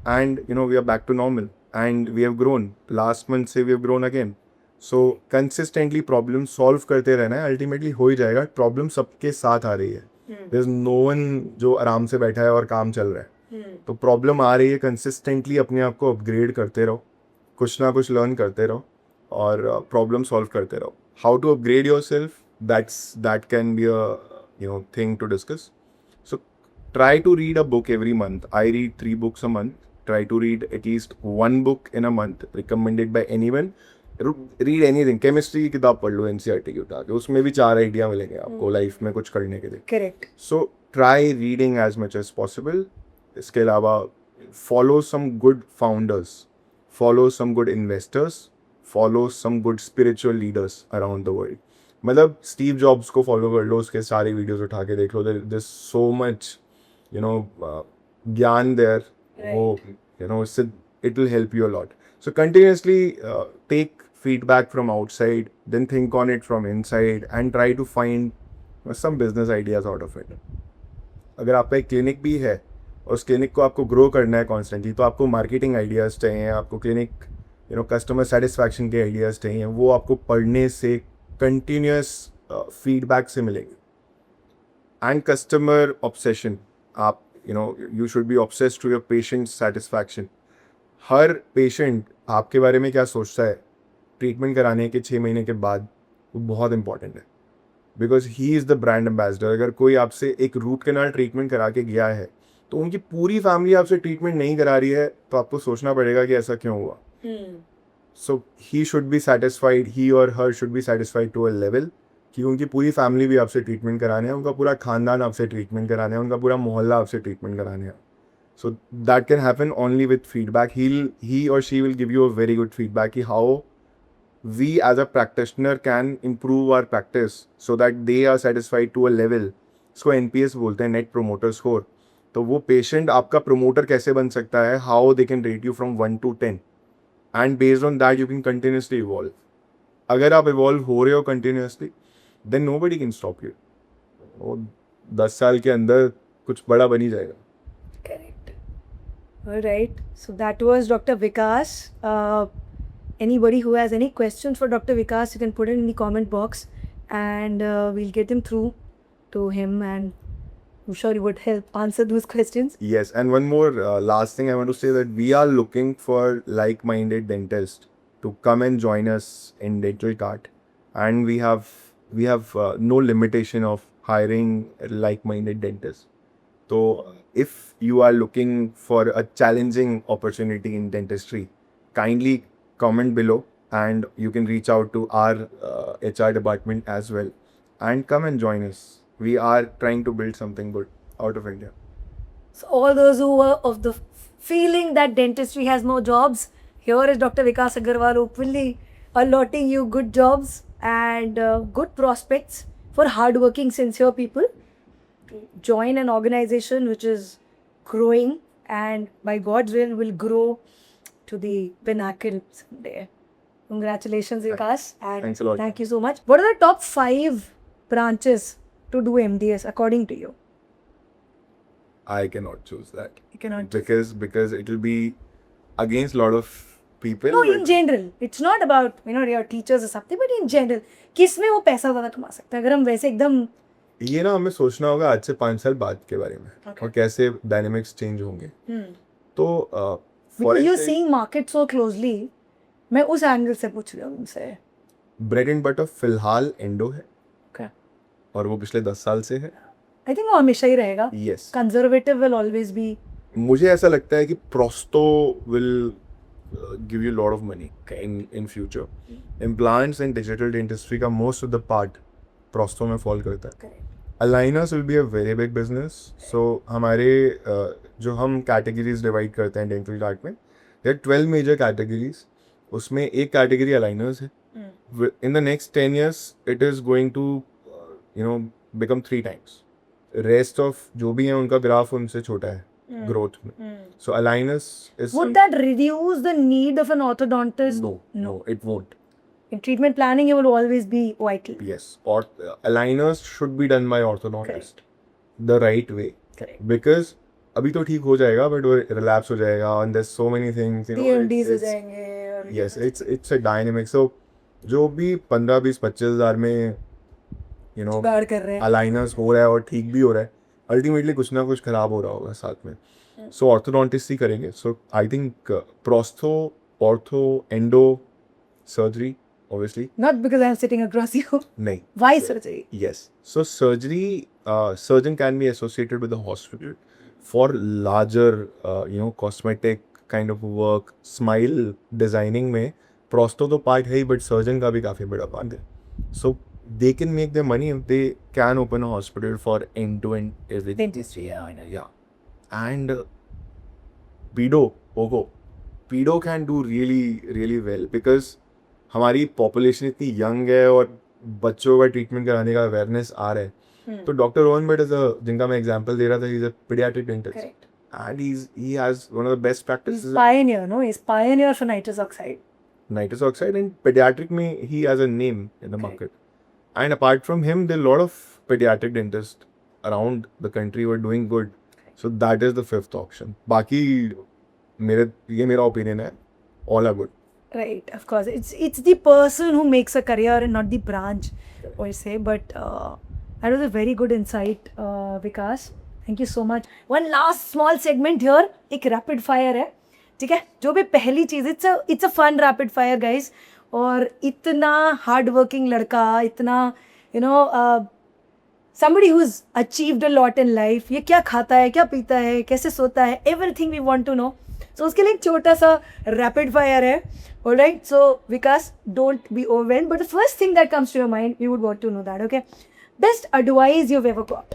and we are back to normal and we have grown. Last month से we have grown again. So consistently problem solve करते रहना है. अल्टीमेटली हो ही जाएगा. प्रॉब्लम सबके साथ आ रही है. देयर इज नो वन जो आराम से बैठा है और काम चल रहा है. तो प्रॉब्लम आ रही है. कंसिस्टेंटली अपने आप को अपग्रेड करते रहो, कुछ ना कुछ लर्न करते रहो और प्रॉब्लम सॉल्व करते रहो. How to upgrade yourself, that can be a thing to discuss. So try to read a book every month. I read 3 books a month. Try to read at least 1 book in a month recommended by anyone. Read anything. Chemistry की किताब पढ़ लो NCERT की उठा के, उसमें भी 4 idea मिलेंगे आपको लाइफ में कुछ करने के लिए. Correct. So try reading as much as possible. इसके अलावा follow some good founders, follow some good investors, follow some good spiritual leaders around the world. मतलब स्टीव जॉब्स को फॉलो कर लो, उसके सारे वीडियोस उठा के देख लो. there's so much ज्ञान there. वो इससे it will help you a lot. So continuously take feedback from outside, then think on it from inside and try to find some business ideas out of it. अगर आपका एक clinic भी है और उस क्लिनिक को आपको ग्रो करना है कॉन्स्टेंटली, तो आपको मार्केटिंग आइडियाज़ चाहिए, आपको क्लिनिक कस्टमर सेटिस्फैक्शन के आइडियाज़ चाहिए. वो आपको पढ़ने से, कंटिन्यूस फीडबैक से मिलेंगे. And customer obsession. आप you should be obsessed to your patient satisfaction. हर पेशेंट आपके बारे में क्या सोचता है ट्रीटमेंट कराने के 6 महीने के बाद, वो बहुत इंपॉर्टेंट है. Because he is the brand ambassador. अगर कोई आपसे एक रूट कैनाल ट्रीटमेंट करा के गया है तो उनकी पूरी फैमिली आपसे ट्रीटमेंट नहीं करा रही है, तो आपको सोचना पड़ेगा कि ऐसा क्यों हुआ. So he should be satisfied, he और her should be satisfied to a level कि उनकी पूरी फैमिली भी आपसे ट्रीटमेंट कराने हैं, उनका पूरा खानदान आपसे ट्रीटमेंट कराने हैं, उनका पूरा मोहल्ला आपसे ट्रीटमेंट कराने हैं. So that can happen only with feedback. He और she will give you a very good feedback कि how we as a practitioner can improve our practice so that they are satisfied to a level. इसको NPS बोलते हैं, net promoter score. तो वो patient आपका promoter कैसे बन सकता है, how they can rate you from 1 to 10 and based on that you can continuously evolve. अगर आप इवॉल्व हो रहे हो continuously, then nobody can stop you. वो 10 साल के अंदर कुछ बड़ा बन ही जाएगा. Correct. All right. So that was Dr. Vikas. Anybody who has any questions for Dr. Vikas, you can put it in the comment box, and we'll get them through to him, and I'm sure he would help answer those questions. Yes, and one more last thing I want to say, that we are looking for like-minded dentists to come and join us in Dental Cart, and we have no limitation of hiring like-minded dentists. So if you are looking for a challenging opportunity in dentistry, kindly comment below and you can reach out to our HR department as well and come and join us. We are trying to build something good out of India. So all those who were of the feeling that dentistry has no jobs, here is Dr. Vikas Agarwal openly allotting you good jobs and good prospects for hardworking, sincere people to join an organization which is growing and by God's will grow to the pinnacle someday. Congratulations, Vikas, and Thanks a lot. thank you so much. What are the top 5 branches to do MDS according to you? I cannot choose that You cannot. because it will be against a lot of people. No, in but general, it's not about your teachers or something, but in general, किस में वो पैसा ज़्यादा कमा सकता है अगर हम वैसे एकदम ये ना हमें सोचना होगा आज से 5 साल बाद के बारे में Okay. और कैसे डायनेमिक्स चेंज होंगे. तो because you're seeing market so closely, मैं उस एंगल से पूछ रही हूँ उनसे. ब्रेड एंड बटर फिलहाल एंडो है Okay. और वो पिछले 10 साल से है. I think वो हमेशा ही रहेगा. Yes, Conservative will always be. मुझे ऐसा लगता है कि prostho will give you lot of money in future. Implants and digital dentistry का most of the part prostho में फॉल करता है. Aligners will be a very big business. So हमारे जो हम कैटेगरीज डिवाइड करते हैं डेंटल चार्ट में, देयर 12 मेजर कैटेगरीज. उसमें एक कैटेगरी अलाइनर्स है. In the next 10 years it is going to become 3 times. Rest of जो भी है उनका ग्राफ उनसे छोटा है ग्रोथ में. So aligners is Would that reduce the need of an orthodontist? no, it won't. In treatment planning, it will always be vital. Yes, or aligners should be done by orthodontist the right way. Correct. Because अभी तो ठीक हो जाएगा but वो relapse हो जाएगा and there's so many things, DMDs हो it's- जाएंगे और yes, it's a dynamic. So जो भी 15, 20, 25 हज़ार में जुगाड़ कर रहे हैं. aligners हो रहा है और ठीक भी हो रहा है, अल्टीमेटली कुछ ना कुछ खराब हो रहा होगा साथ में. सो ऑर्थोडोंटिस्ट ही करेंगे. So I think prostho, ortho, endo, surgery obviously Not because I'm sitting across you. नहीं. Why surgery? Yes. So surgery, surgeon can be associated with the hospital for larger, cosmetic kind of work. Smile designing में prosto तो part है ही, but surgeon का भी काफ़ी बड़ा part है. So they can make their money if they can open a hospital for end-to-end everything. Dentistry, Yeah. And pedo can do really, really well because हमारी population इतनी young है और बच्चों का ट्रीटमेंट कराने का अवेयरनेस आ रहा है. तो डॉक्टर रोहन भट्ट जिनका मैं एग्जांपल दे रहा था, is a paediatric dentist Correct. And he has one of the best practices. Pioneer, no? He's pioneer for nitrous oxide. nitrous oxide and pediatric में he has a name in the market. And apart from him, there are a lot of pediatric dentists around the country who are doing good. So that is the fifth option. बाकी ये मेरा opinion है, all are good. Right, of course. It's the person who makes a career and not the branch, I say. But that was a very good insight, Vikas. Thank you so much. One last small segment here. एक rapid fire है, ठीक है? जो भी पहली चीज़, it's a fun rapid fire, guys. और इतना hard working लड़का, इतना somebody who's achieved a lot in life. ये क्या खाता है, क्या पीता है, कैसे सोता है, everything we want to know. So उसके लिए एक छोटा सा rapid fire है. Alright, so Vikas, don't be overwhelmed. But the first thing that comes to your mind, we would want to know that, okay? Best advice you've ever got.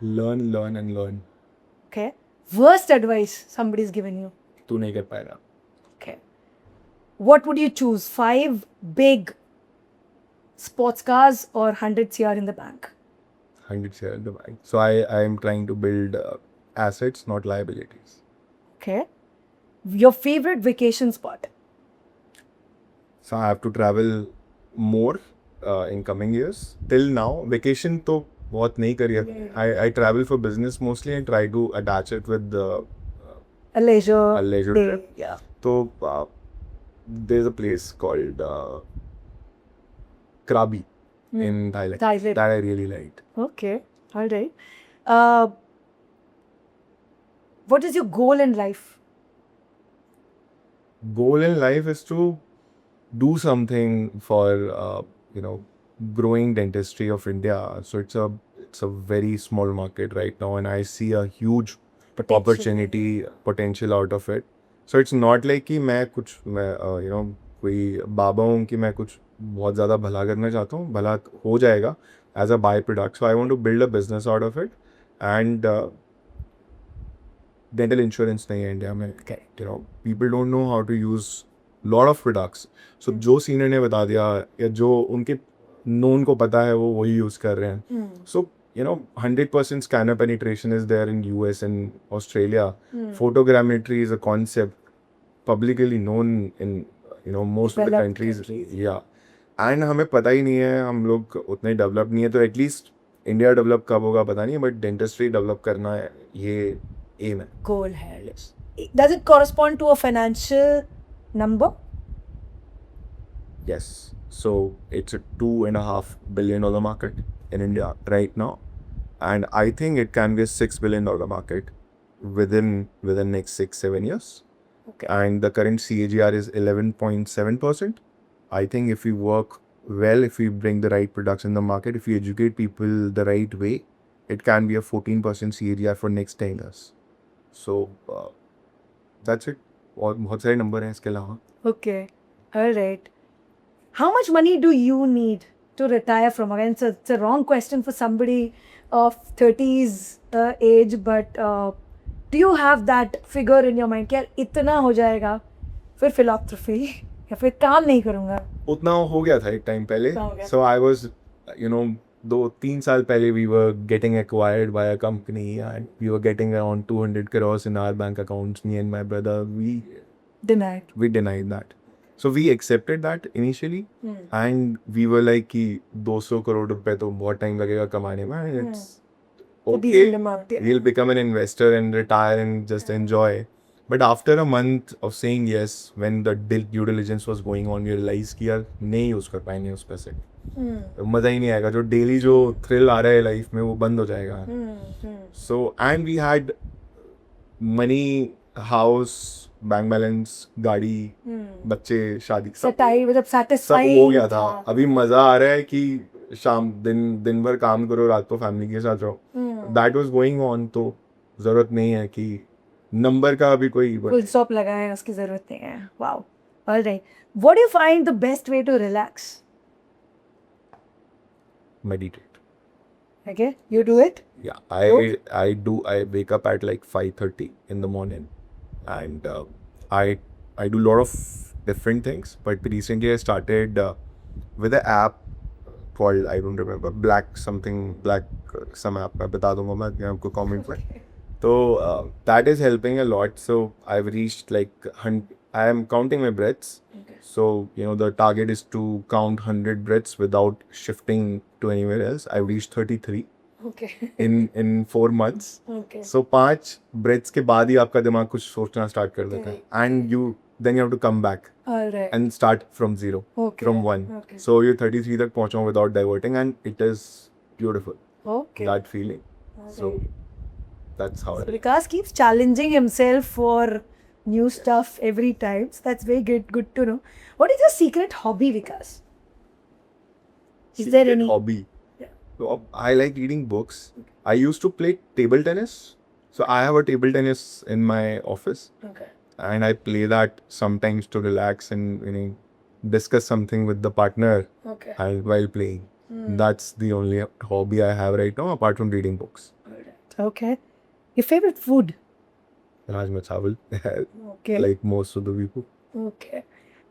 Learn and learn. Okay. Worst advice somebody's given you. तू नहीं कर पाएगा. Okay. What would you choose? 5 big sports cars or 100 CR in the bank? 100 share in the bank. So I am trying to build assets, not liabilities. Okay. Your favorite vacation spot? So I have to travel more in coming years. Till now, vacation तो बहुत नहीं करी है. I travel for business mostly and try to attach it with A leisure day. trip. Yeah. So there's a place called Krabi in Thailand. Thailand. That I really liked. Okay. All right. What is your goal in life? Goal in life is to do something for growing dentistry of India. So it's a very small market right now, and I see a huge potential out of it. So it's not like कि मैं कोई बाबा हूँ कि मैं कुछ बहुत ज़्यादा भला करना चाहता हूँ. भला हो जाएगा as a byproduct. So I want to build a business out of it and dental insurance नहीं है इंडिया में, you know people don't know how to use lot of products. So जो सीनियर ने बता दिया या जो उनके नोन को पता है वो वही यूज़ कर रहे हैं. सो you know 100% scanner penetration is there in US and Australia. Photogrammetry is a concept publicly known in most of the Developed countries. countries. Yeah, and हमें पता ही नहीं है, हम लोग उतने डेवलप नहीं है, तो एटलीस्ट इंडिया डेवलप कब होगा पता नहीं, बट डेंटिस्ट्री डेवलप करना है, ये एम है. Goal है. Does it correspond to a financial number? Yes, so it's a $2.5 billion market in India right now, and I think it can be a $6 billion market within next 6-7 years. Okay. And the current CAGR is 11.7%. I think if we work well, if we bring the right products in the market, if we educate people the right way, it can be a 14% CAGR for next 10 years. So that's it. और बहुत सारे number हैं इसके अलावा. Okay. All right. How much money do you need to retire from? Again, it's a wrong question for somebody of 30s age, but do you have that figure in your mind कि यार इतना हो जाएगा फिर philanthropy या फिर काम नहीं करूँगा? उतना हो गया था एक टाइम पहले. हो गया. So I was, 2-3 साल पहले we were getting acquired by a company and we were getting around 200 crores in our bank accounts, me and my brother. Denied. We denied that. So we accepted that initially, and we were like कि 200 करोड़ रुपए तो बहुत time लगेगा कमाने में. It's So okay. decent amount, yeah. We'll become an investor and retire and just enjoy. But after a month of saying yes, when the due diligence was going on, we realized कि यार नहीं use कर पाएंगे उस पैसे. मज़ा ही नहीं आएगा. जो डेली जो थ्रिल आ रहा है लाइफ में वो बंद हो जाएगा. So and we had money, house, bank balance, गाड़ी, बच्चे, शादी, सब मतलब सब satisfying हो गया था. अभी मजा आ रहा है कि शाम दिन भर काम करो, रात को फैमिली के साथ रहो. That was going on. तो जरूरत नहीं है कि नंबर का अभी कोई फुल स्टॉप लगाए, उसकी जरूरत नहीं है. Wow. Alright. What do you find the best way to relax? Meditate. Okay, you do it? Yeah, I do. I wake up at like 5:30 in the morning, and I do a lot of different things. But recently I started with an app called, I don't remember, Black some app. मैं बता दूँगा मैं आपको comment में. So that is helping a lot. So I've reached like I am counting my breaths. Okay. So the target is to count 100 breaths without shifting to anywhere else. I've reached 33. Okay. in 4 months. Okay. So 5 breaths के बाद ही आपका दिमाग कुछ सोचना start कर देता है. And then you have to come back Alright. and start from 0. Okay. From 1. Okay. So you're 33 तक पहुँचा without diverting, and it is beautiful. Okay. That feeling. So that's how So it is. Vikas keeps challenging himself for new stuff every time. So that's very good to know. What is your secret hobby, Vikas? Is there Secret any hobby? Yeah. So I like reading books. I used to play table tennis. So I have a table tennis in my office. Okay. And I play that sometimes to relax and discuss something with the partner Okay. while playing. That's the only hobby I have right now, apart from reading books. Alright. Okay. Your favorite food? Rajma chawal, Okay. like most of the people. Okay.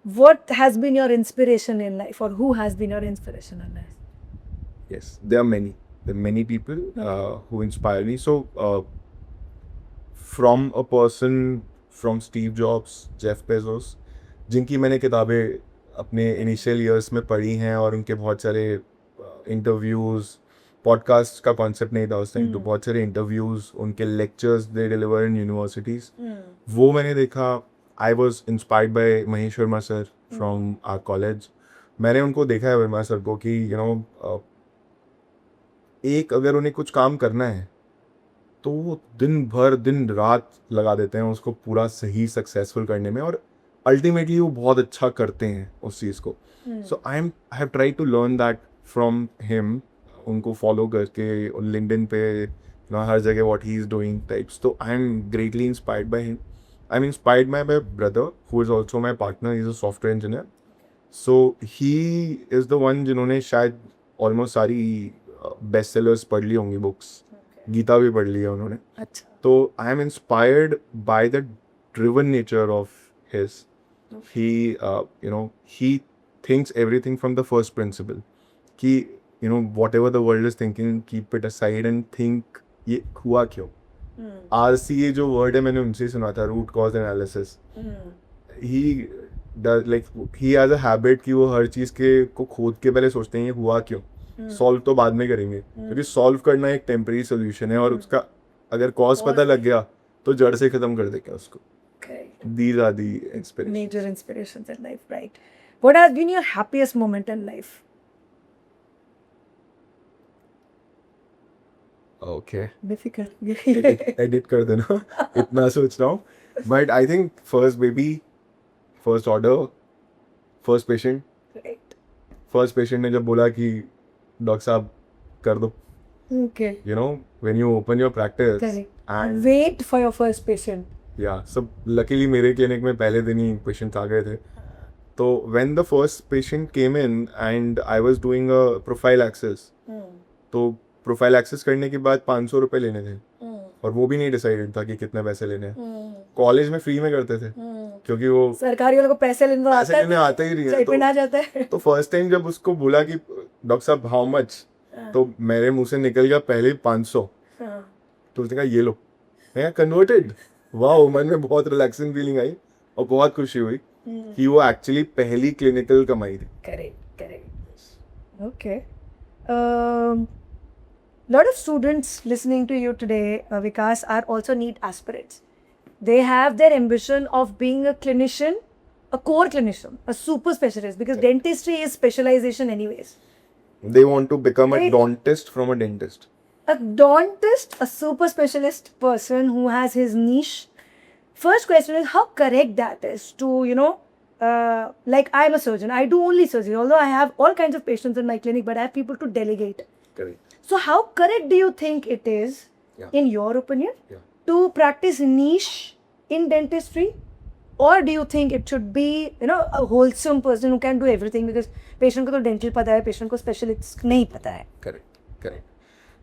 What has been your inspiration in life, or who has been your inspiration in life? Yes, there are many. There are many people who inspire me. So, from a person from Steve Jobs, Jeff Bezos, जिनकी मैंने किताबें अपने initial years में पढ़ी हैं, और उनके बहुत सारे इंटरव्यूज़, पॉडकास्ट का कॉन्सेप्ट नहीं था उस टाइम, तो बहुत सारे इंटरव्यूज़, उनके lectures they deliver in universities, वो मैंने देखा. I was inspired by Mahesh Verma sir from our college. मैंने उनको देखा है वर्मा सर को कि एक अगर उन्हें कुछ काम करना है तो वो दिन रात लगा देते हैं उसको पूरा सही सक्सेसफुल करने में, और अल्टीमेटली वो बहुत अच्छा करते हैं उस चीज़ को. So I have try to learn that from him. उनको फॉलो करके लिंक्डइन पे हर जगह what he is doing types. तो I am greatly inspired by him. I am inspired by my brother who is also my partner. He is a software engineer. So he is the one जिन्होंने शायद almost सारी best sellers पढ़ ली होंगी books. Gita भी पढ़ लिया उन्होंने. अच्छा. तो I am inspired by the driven nature of his. he he thinks everything from the first principle कि whatever the world is thinking, keep it aside and think ये हुआ क्यों. RCA जो word है मैंने उनसे सुना था, root cause analysis. he does like he has a habit कि वो हर चीज के को खोद के पहले सोचते हैं ये हुआ क्यों, सॉल्व तो बाद में करेंगे, क्योंकि सॉल्व करना एक टेम्पररी सोल्यूशन है और उसका अगर कॉज पता लग गया तो जड़ से खत्म कर देगा उसको. Correct. These are the inspirations. Major inspirations in life, right? What has been your happiest moment in life? Okay. Difficult. Edit कर देना. इतना सोच रहा हूँ. But I think first baby, first order, first patient. Right. First patient ने जब बोला कि डॉक्टर साहब कर दो. Okay. When you open your practice. Correct. And Wait for your first patient. सब luckily मेरे क्लिनिक में पहले दिन ही पेशेंट आ गए थे. तो when the first patient came in and I was doing a profile access, तो प्रोफाइल एक्सेस करने के बाद 500 रुपये लेने थे और वो भी नहीं डिसाइडेड था कि कितने पैसे लेने हैं. कॉलेज में फ्री में करते थे क्योंकि वो सरकारी वालों को पैसे लेने आता ही नहीं आ जाता है. तो फर्स्ट टाइम जब उसको बोला कि डॉक्टर साहब हाउ मच, तो मेरे मुंह से निकल गया पहले 500. तो उसने कहा ये लो. मैं कन्वर्टेड. वाह, मन में बहुत रिलैक्सिंग फीलिंग आई और बहुत खुशी हुई कि वो एक्चुअली पहली क्लिनिकल कमाई थी. Correct. Okay. Lot of students listening to you today, Vikas, are also NEET aspirants. They have their ambition of being a clinician, a core clinician, a super specialist, because dentistry is specialization anyways. They want to become a Right. dentist from a dentist. A dentist, a super specialist person who has his niche. First question is how correct that is to, like I'm a surgeon. I do only surgery, although I have all kinds of patients in my clinic, but I have people to delegate. Correct. So how correct do you think it is, in your opinion, to practice niche in dentistry? Or do you think it should be, a wholesome person who can do everything, because patient को तो dental पता है, patient को specialist नहीं पता है. Correct.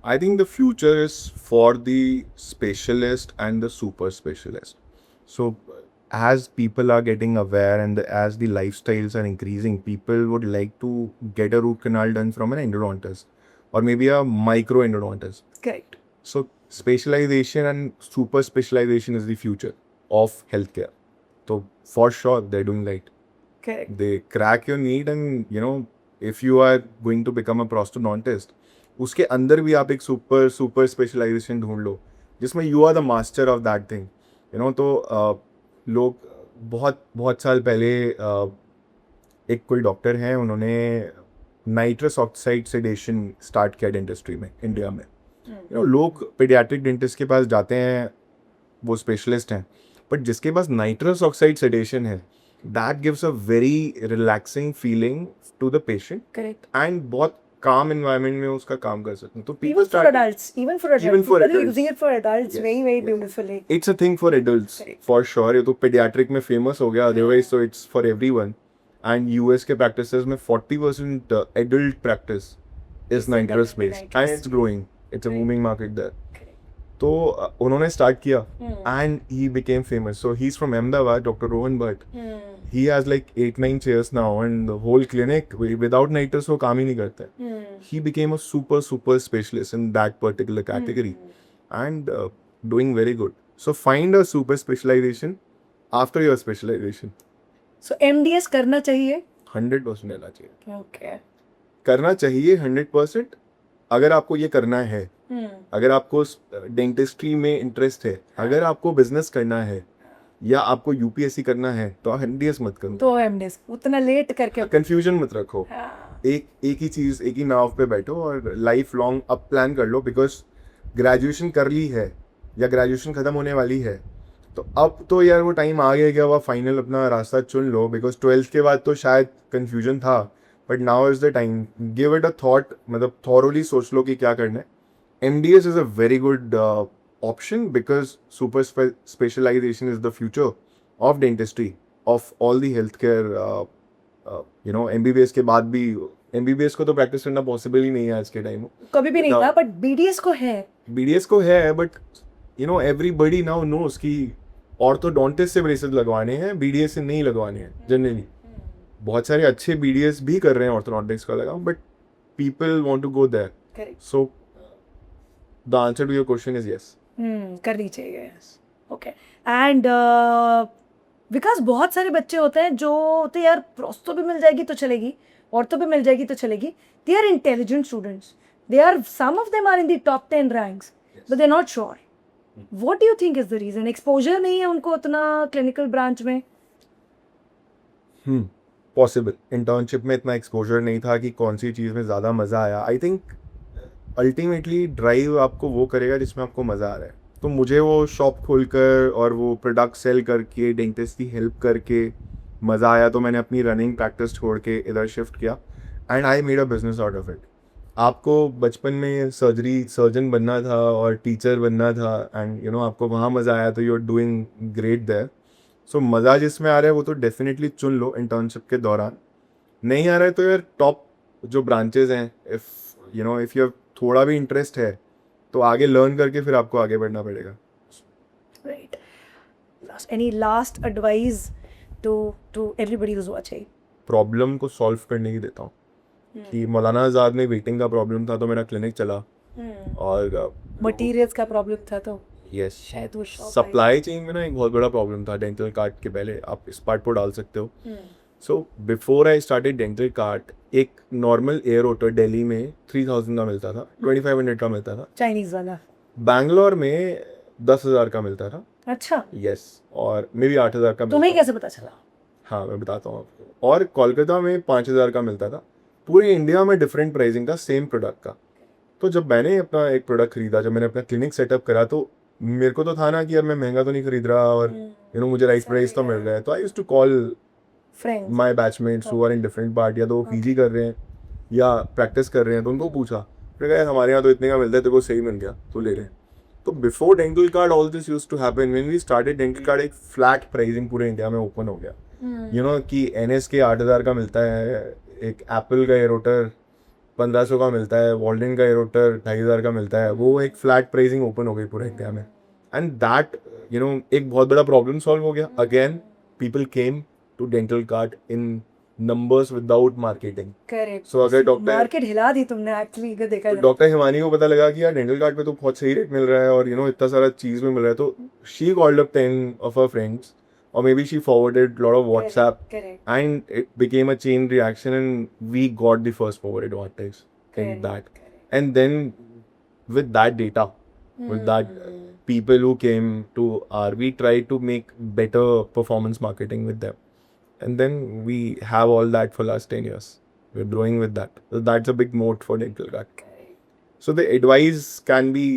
I think the future is for the specialist and the super specialist. So as people are getting aware and as the lifestyles are increasing, people would like to get a root canal done from an endodontist or maybe a micro endodontist. Correct. So specialization and super specialization is the future of healthcare. So for sure they're doing right. Correct. They crack your need and if you are going to become a prosthodontist, उसके अंदर भी आप एक super specialization ढूंढ लो जिसमें you are the master of that thing. तो लोग बहुत साल पहले एक कोई डॉक्टर हैं, उन्होंने नाइट्रस ऑक्साइड सेडेशन स्टार्ट किया डेंटिस्ट्री में इंडिया में. लोग पीडियाट्रिक डेंटिस्ट के पास जाते हैं, वो स्पेशलिस्ट हैं, बट जिसके पास नाइट्रस ऑक्साइड सेडेशन है, that gives a very relaxing feeling to the patient. Correct. And बहुत काम एनवायरनमेंट में उसका काम कर सकते हैं. तो Even for adults. People are using it for adults very beautifully. It's a thing for adults. Correct. For sure. ये तो pediatric में famous हो गया, otherwise so it's for everyone. And US के practices में 40% adult practice is nitrous based and it's growing. It's a booming market there. तो उन्होंने start किया and he became famous. So he's from Ahmedabad, Dr. Rohan Bhatt. He has like 8-9 chairs now and the whole clinic without nitrous वो काम ही नहीं करते. He became a super specialist in that particular category and doing very good. So find a super specialization after your specialization. So MDS करना चाहिए? 100% लेना चाहिए. Okay. करना चाहिए 100%. अगर आपको ये करना है, अगर आपको डेंटिस्ट्री में इंटरेस्ट है, अगर आपको बिजनेस करना है या आपको यूपीएससी करना है, तो MDS मत करो. तो MDS उतना लेट करके कंफ्यूजन मत रखो. एक ही चीज, एक ही नाव पे बैठो और लाइफ लॉन्ग अब प्लान कर लो. बिकॉज ग्रेजुएशन कर ली है या ग्रेजुएशन खत्म होने वाली है, तो अब तो यार वो टाइम आ गया, वो फाइनल अपना रास्ता चुन लो. बिकॉज 12th के बाद तो शायद कन्फ्यूजन था, but now is the time. Give it a thought, मतलब थॉरोली सोच लो कि क्या करना है. MDS is a very good option because super specialization is the future of dentistry, of all the healthcare. MBBS के बाद भी MBBS को तो प्रैक्टिस करना पॉसिबल ही नहीं है आज के टाइम में. कभी भी नहीं Without- था, बट BDS को है. BDS को है, बट एवरीबडी नाउ नोस कि ऑर्थोडोंटिस्ट से ब्रेसेस लगवाने हैं, BDS से नहीं लगवाने हैं जनरली. बहुत सारे अच्छे BDS भी कर रहे हैं ऑर्थोडोंटिक्स का लगाओ, but people want to go there. Correct. So the answer to your question is yes. करनी चाहिए. ओके. एंड विकास, बहुत सारे बच्चे होते हैं जो होते हैं यार प्रोस्तो भी मिल जाएगी तो चलेगी, ऑर्थो भी मिल जाएगी तो चलेगी. They are intelligent students, they are, some of them are in the top 10 ranks, but they are not sure. What do you think is the reason? Exposure नहीं है उनको उतना क्लिनिकल ब्रांच में? पॉसिबल. इंटर्नशिप में इतना exposure नहीं था कि कौन सी चीज़ में ज़्यादा मज़ा आया. आई थिंक अल्टीमेटली ड्राइव आपको वो करेगा जिसमें आपको मज़ा आ रहा है. तो मुझे वो शॉप खोलकर और वो प्रोडक्ट सेल करके डेंटिस्ट की हेल्प करके मज़ा आया, तो मैंने अपनी रनिंग प्रैक्टिस छोड़ के इधर शिफ्ट किया and I made a business out of it. आपको बचपन में सर्जन बनना था और टीचर बनना था एंड आपको वहाँ मज़ा आया, तो you are doing great there. So मज़ा जिसमें आ रहा है वो तो डेफिनेटली चुन लो इंटर्नशिप के दौरान. नहीं आ रहा है तो यार टॉप जो ब्रांचेज हैं, इफ़ यू थोड़ा भी इंटरेस्ट है तो आगे लर्न करके फिर आपको आगे बढ़ना पड़ेगा. Right. Any last advice to everybody who's watching? Problem को सॉल्व करने की देता हूँ. कि मौलाना आज़ाद में वेटिंग का प्रॉब्लम था तो मेरा क्लिनिक चला. और मटीरियल्स का प्रॉब्लम था तो यस, शायद वो शॉप सप्लाई चेन में ना एक बहुत बड़ा प्रॉब्लम था. डेंटल कार्ड के पहले आप इस पार्ट को डाल सकते हो. So before I started Dentalkart, एक नॉर्मल एयर ओटर दिल्ली में 3000 का मिलता था, 2500 का मिलता था. चाइनीज वाला. बैंगलोर में 10,000 का मिलता था. अच्छा, यस, और मे बी 8,000 का तुम्हें मिलता था. कैसे पता चला? हाँ, मैं बताता हूँ आपको. और कोलकाता में 5,000 का मिलता था. पूरे इंडिया में डिफरेंट प्राइसिंग था सेम प्रोडक्ट का. तो जब मैंने अपना एक प्रोडक्ट खरीदा, जब मैंने अपना क्लिनिक सेटअप करा, तो मेरे को तो था ना कि यार मैं महंगा तो नहीं खरीद रहा और मुझे राइट प्राइस तो मिल रहा है. तो I used to call friends. My batchmates who are in different part, या तो वो पीजी कर रहे हैं या प्रैक्टिस कर रहे हैं, तो उनको पूछा. फिर कहा हमारे यहाँ तो इतने का मिलता है, तेरे को सही मिल गया तो ले लें. तो before Dentalkart all this used to happen. When we started Dentalkart, एक फ्लैट प्राइसिंग पूरे इंडिया में ओपन हो गया. कि NS के 8,000 का मिलता है, एक एप्पल का एरोटर 1500 का मिलता है, वॉल्डन का एरोटर 2,500 का मिलता है. वो एक फ्लैट प्राइसिंग ओपन हो गई पूरे इंडिया में. एंड दैट एक बहुत बड़ा प्रॉब्लम सॉल्व हो गया. Again people came to dental card in numbers without marketing. Correct. So अगर डॉक्टर मार्केट हिला दी तुमने एक्चुअली, अगर देखा जाए. डॉक्टर हिमानी को पता लगा कि यार डेंटल कार्ड पे तो बहुत सही रेट मिल रहा है और इतना सारा चीज़ में मिल रहा है, तो she called up 10 of her friends, or maybe she forwarded a lot of WhatsApp, Correct. and it became a chain reaction and we got the first mover advantage in Correct. that. And then with that data, with that people who came to we tried to make better performance marketing with them. And then we have all that for last 10 years. We're growing with that. So that's a big moat for dental guard. So the advice can be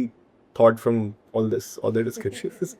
thought from all this, all the descriptions.